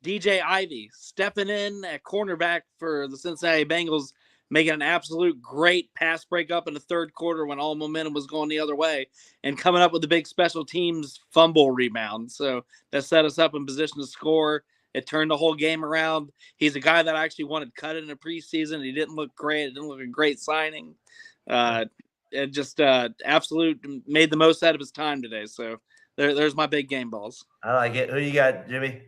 DJ Ivey, stepping in at cornerback for the Cincinnati Bengals, making an absolute great pass breakup in the third quarter when all momentum was going the other way, and coming up with a big special teams fumble rebound. So that set us up in position to score. It turned the whole game around. He's a guy that I actually wanted cut in the preseason. He didn't look great. It didn't look a great signing. And just absolute made the most out of his time today. So there's my big game balls. I like it. Who you got, Jimmy?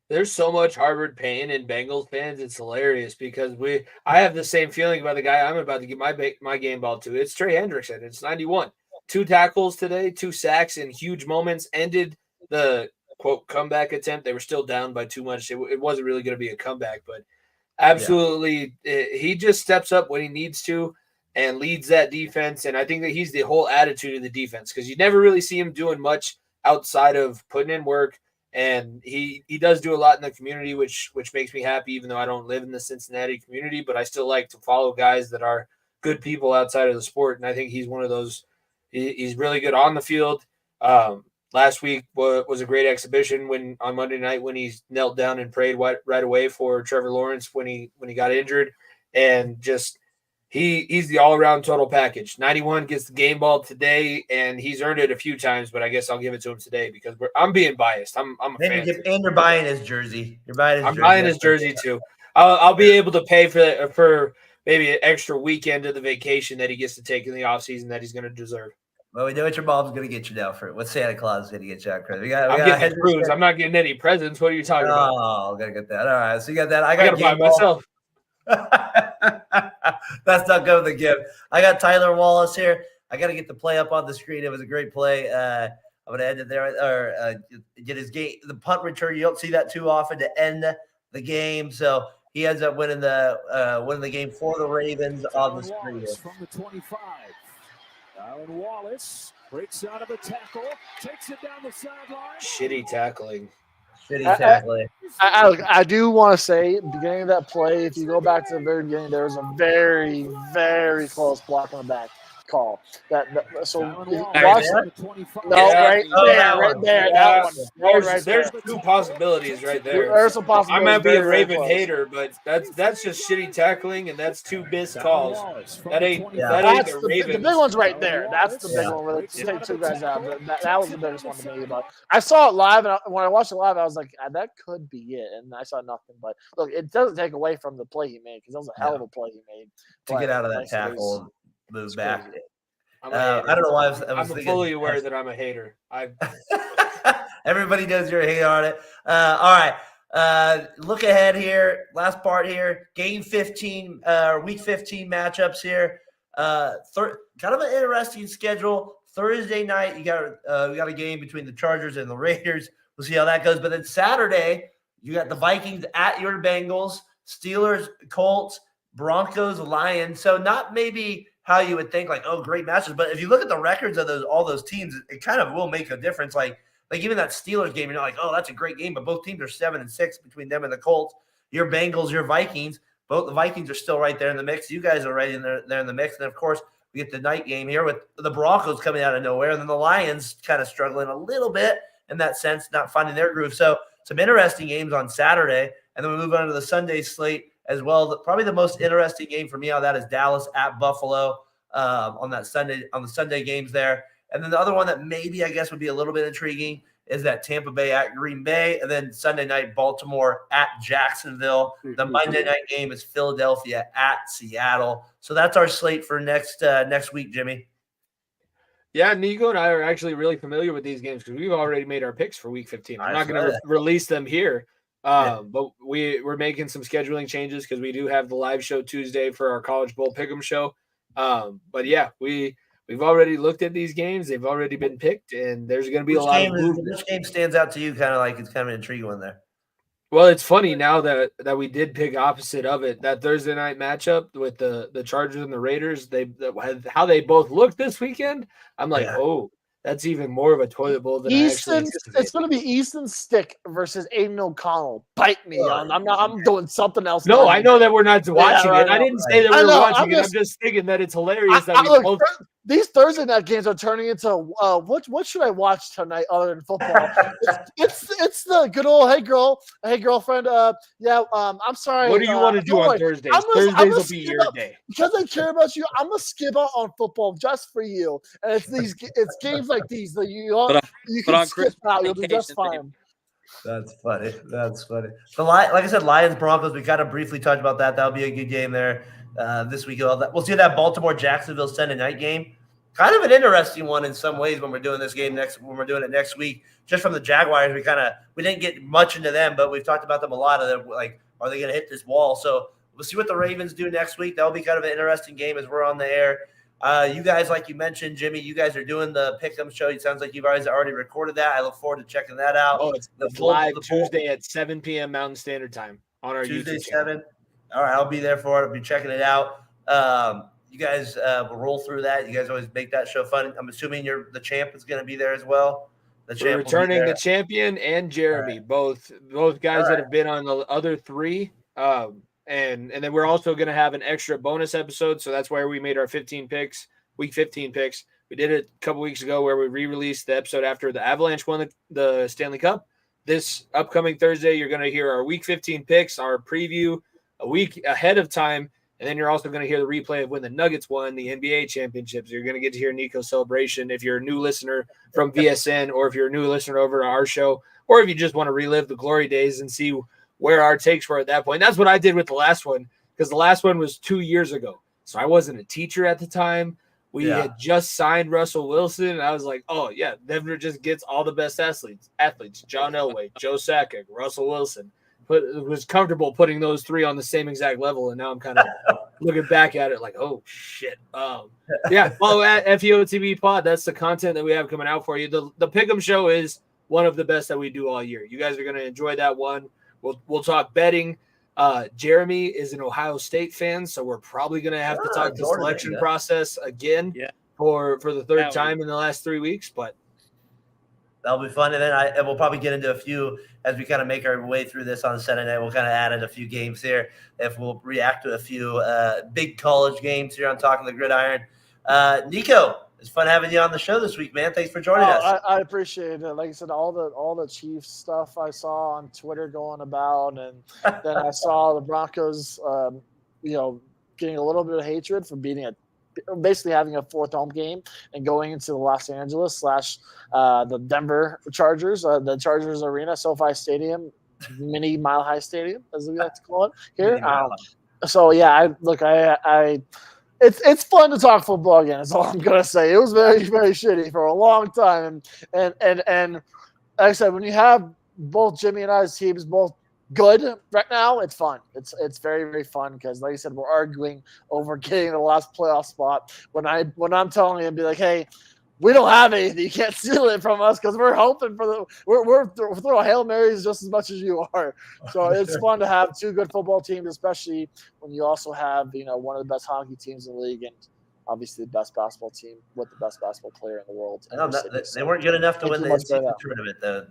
There's so much Harvard pain in Bengals fans. It's hilarious because I have the same feeling about the guy I'm about to give my game ball to. It's Trey Hendrickson. It's 91. 2 tackles today, 2 sacks in huge moments. Ended the quote comeback attempt. They were still down by too much. It wasn't really going to be a comeback, but absolutely, he just steps up when he needs to and leads that defense. And I think that he's the whole attitude of the defense because you never really see him doing much outside of putting in work. And he does do a lot in the community, which makes me happy, even though I don't live in the Cincinnati community, but I still like to follow guys that are good people outside of the sport. And I think he's one of those. He's really good on the field. Last week was a great exhibition on Monday night when he knelt down and prayed right away for Trevor Lawrence when he got injured, and just he's the all-around total package. 91 gets the game ball today, and he's earned it a few times, but I guess I'll give it to him today because I'm being biased. I'm a fan. And you're buying his jersey. I'm buying his jersey too. I'll be able to pay for maybe an extra weekend of the vacation that he gets to take in the offseason that he's going to deserve. Well, we know what your mom's going to get you now for it. What Santa Claus is going to get you out, Chris? I'm getting cruise. I'm not getting any presents. What are you talking about? Oh, got to get that. All right. So you got that. I got to buy myself. That's not going to give. I got Tyler Wallace here. I got to get the play up on the screen. It was a great play. I'm going to end it there or get his game. The punt return. You don't see that too often to end the game. So he ends up winning the game for the Ravens on the screen. From the 25. Daren Wallace breaks out of a tackle, takes it down the sideline. Shitty tackling. I do want to say, beginning of that play, if you go back to the very beginning, there was a very, very close block on the back call. Right there. There's 2 possibilities right there. There's some possibilities. I might be a Raven hater, but that's just shitty tackling, and that's 2 missed calls. That ain't the Ravens. The big one's right there. That's the big one where they take 2 guys out. That was the biggest one to me. But I saw it live, and when I watched it live, I was like, that could be it. And I saw nothing. But look, it doesn't take away from the play he made because that was a hell of a play he made. To get out of that tackle, move back. Crazy. I don't know why I'm fully aware that I'm a hater. Everybody knows you're a hater on it. All right. Look ahead here. Last part here. Game 15, week 15 matchups here. Kind of an interesting schedule. Thursday night, we got a game between the Chargers and the Raiders. We'll see how that goes. But then Saturday, you got the Vikings at your Bengals, Steelers, Colts, Broncos, Lions. So not maybe how you would think, like, oh, great matches. But if you look at the records of all those teams, it kind of will make a difference. Like even that Steelers game, you're not like, oh, that's a great game. But both teams are 7-6 between them and the Colts. Your Bengals, your Vikings. Both the Vikings are still right there in the mix. You guys are right in there in the mix. And, of course, we get the night game here with the Broncos coming out of nowhere. And then the Lions kind of struggling a little bit in that sense, not finding their groove. So some interesting games on Saturday. And then we move on to the Sunday slate as well. Probably the most interesting game for me on that is Dallas at Buffalo on the Sunday games there. And then the other one that maybe I guess would be a little bit intriguing is that Tampa Bay at Green Bay, and then Sunday night Baltimore at Jacksonville. The Monday night game is Philadelphia at Seattle. So that's our slate for next week, Jimmy. Yeah, Nico and I are actually really familiar with these games because we've already made our picks for Week 15. I'm not going to release them here, but we're making some scheduling changes because we do have the live show Tuesday for our College Bowl Pick'em show. But yeah, we've already looked at these games. They've already been picked, and there's going to be a lot of movement. Which game stands out to you kind of like it's kind of an intriguing one there? Well, it's funny now that we did pick opposite of it. That Thursday night matchup with the Chargers and the Raiders, how they both looked this weekend. I'm like, oh, that's even more of a toilet bowl than I actually It's anticipated. going to be Easton Stick versus Aiden O'Connell. Bite me. I'm doing something else. No, I know that we're not watching it. I didn't say that we were watching it. I'm just thinking that it's hilarious that we both. These Thursday night games are turning into what should I watch tonight other than football? it's the good old hey girlfriend. I'm sorry. What do you want to do on Thursdays? Thursdays will be your day. Because I care about you. I'm gonna skip out on football just for you. And it's games like these that you can skip out. You'll do just fine. That's funny. Like I said, Lions Broncos. We kind of briefly talked about that. That'll be a good game there this week. We'll see that Baltimore Jacksonville Sunday night game. Kind of an interesting one in some ways when we're doing this game when we're doing it next week. Just from the Jaguars, we didn't get much into them, but we've talked about them a lot. Are they going to hit this wall? So we'll see what the Ravens do next week. That'll be kind of an interesting game as we're on the air. You guys, like you mentioned, Jimmy, you guys are doing the Pick'em show. It sounds like you've already recorded that. I look forward to checking that out. Oh, it's live Tuesday at 7 p.m. Mountain Standard Time on our Tuesday, YouTube channel. 7. All right, I'll be there for it. I'll be checking it out. You guys will roll through that. You guys always make that show fun. I'm assuming the champ is going to be there as well. We're returning the champion and Jeremy, right. both guys that have been on the other 3. And then we're also going to have an extra bonus episode. So that's where we made our week 15 picks. We did it a couple weeks ago where we re-released the episode after the Avalanche won the Stanley Cup. This upcoming Thursday, you're going to hear our week 15 picks, our preview a week ahead of time. And then you're also going to hear the replay of when the Nuggets won the NBA championships. You're going to get to hear Nico's celebration if you're a new listener from VSN, or if you're a new listener over to our show, or if you just want to relive the glory days and see where our takes were at that point. That's what I did with the last one, because the last one was 2 years ago. So I wasn't a teacher at the time. We had just signed Russell Wilson, and I was like, oh, yeah, Denver just gets all the best athletes. John Elway, Joe Sakic, Russell Wilson. Was comfortable putting those 3 on the same exact level, and now I'm kind of looking back at it like, oh, shit. Follow at FEOTB Pod. That's the content that we have coming out for you. The Pick'em show is one of the best that we do all year. You guys are going to enjoy that one. We'll talk betting. Jeremy is an Ohio State fan, so we're probably going to have to talk the selection process again for the third time in the last 3 weeks, but that'll be fun. And then we'll probably get into a few as we kind of make our way through this on Saturday night. We'll kind of add in a few games here. If we'll react to a few big college games here on Talking the Gridiron. Nico, it's fun having you on the show this week, man. Thanks for joining us. I appreciate it. Like I said, all the Chiefs stuff I saw on Twitter going about, and then I saw the Broncos, getting a little bit of hatred for beating basically having a 4th home game and going into the Los Angeles / the Denver Chargers, the Chargers Arena, SoFi Stadium, mini Mile High Stadium, as we like to call it here. It's fun to talk football again. That's all I'm gonna say. It was very, very shitty for a long time, and like I said, when you have both Jimmy and I's teams both good right now, it's fun. It's very, very fun because, like I said, we're arguing over getting the last playoff spot. When I'm telling you, be like, hey, we don't have anything. You can't steal it from us because we're hoping for we're throwing Hail Marys just as much as you are. So it's fun to have 2 good football teams, especially when you also have one of the best hockey teams in the league and obviously the best basketball team with the best basketball player in the world. They weren't good enough to win the NCAA tournament, though,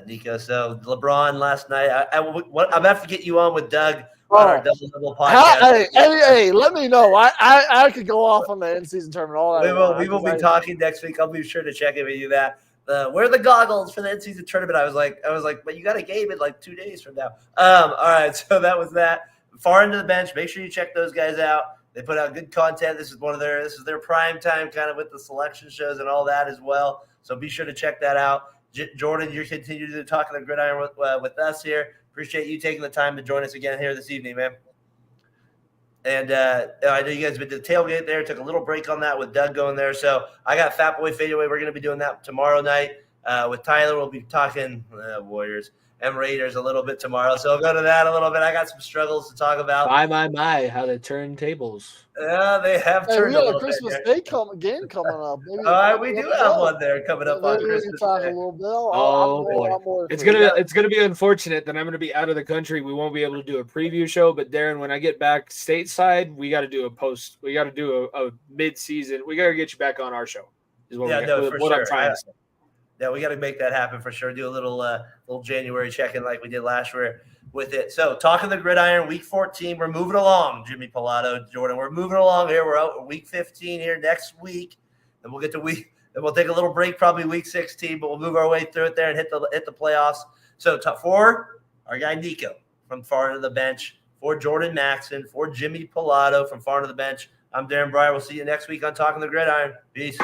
Nico. So LeBron last night. I'm gonna have to get you on with Doug on our double podcast. Hey, let me know. I could go off on the in-season tournament all that. We will be talking next week. I'll be sure to check in with you that. Where are the goggles for the in-season tournament? I was like, but you got a game in like 2 days from now. All right, so that was that. Far into the bench. Make sure you check those guys out. They put out good content. This is their prime time kind of with the selection shows and all that as well. So be sure to check that out. Jordan, you're continuing to talk on the Gridiron with us here. Appreciate you taking the time to join us again here this evening, man. And I know you guys have been to the tailgate there. Took a little break on that with Doug going there. So I got Fat Boy Fadeaway. We're going to be doing that tomorrow night. With Tyler, we'll be talking Warriors and Raiders a little bit tomorrow. So I'll go to that a little bit. I got some struggles to talk about. My, how to turn tables. Yeah, they have turned we got a Christmas Day game coming up. We do have one there coming up on Christmas Day. A little bit. Boy. It's gonna be unfortunate that I'm gonna be out of the country. We won't be able to do a preview show. But Daren, when I get back stateside, we got to do a post. We got to do a mid-season. We got to get you back on our show. Is what, for what sure. I'm trying to say. Yeah, we got to make that happen for sure. Do a little January check-in like we did last year with it. So, talking the gridiron, week 14, we're moving along. Jimmy Pilato, Jordan, we're moving along here. We're out week 15 here next week, and we'll get to and we'll take a little break, probably week 16, but we'll move our way through it there and hit the playoffs. So, for our guy Nico from far end of the bench, for Jordan Maxson, for Jimmy Pilato from far end of the bench, I'm Daren Breyer. We'll see you next week on Talking the Gridiron. Peace.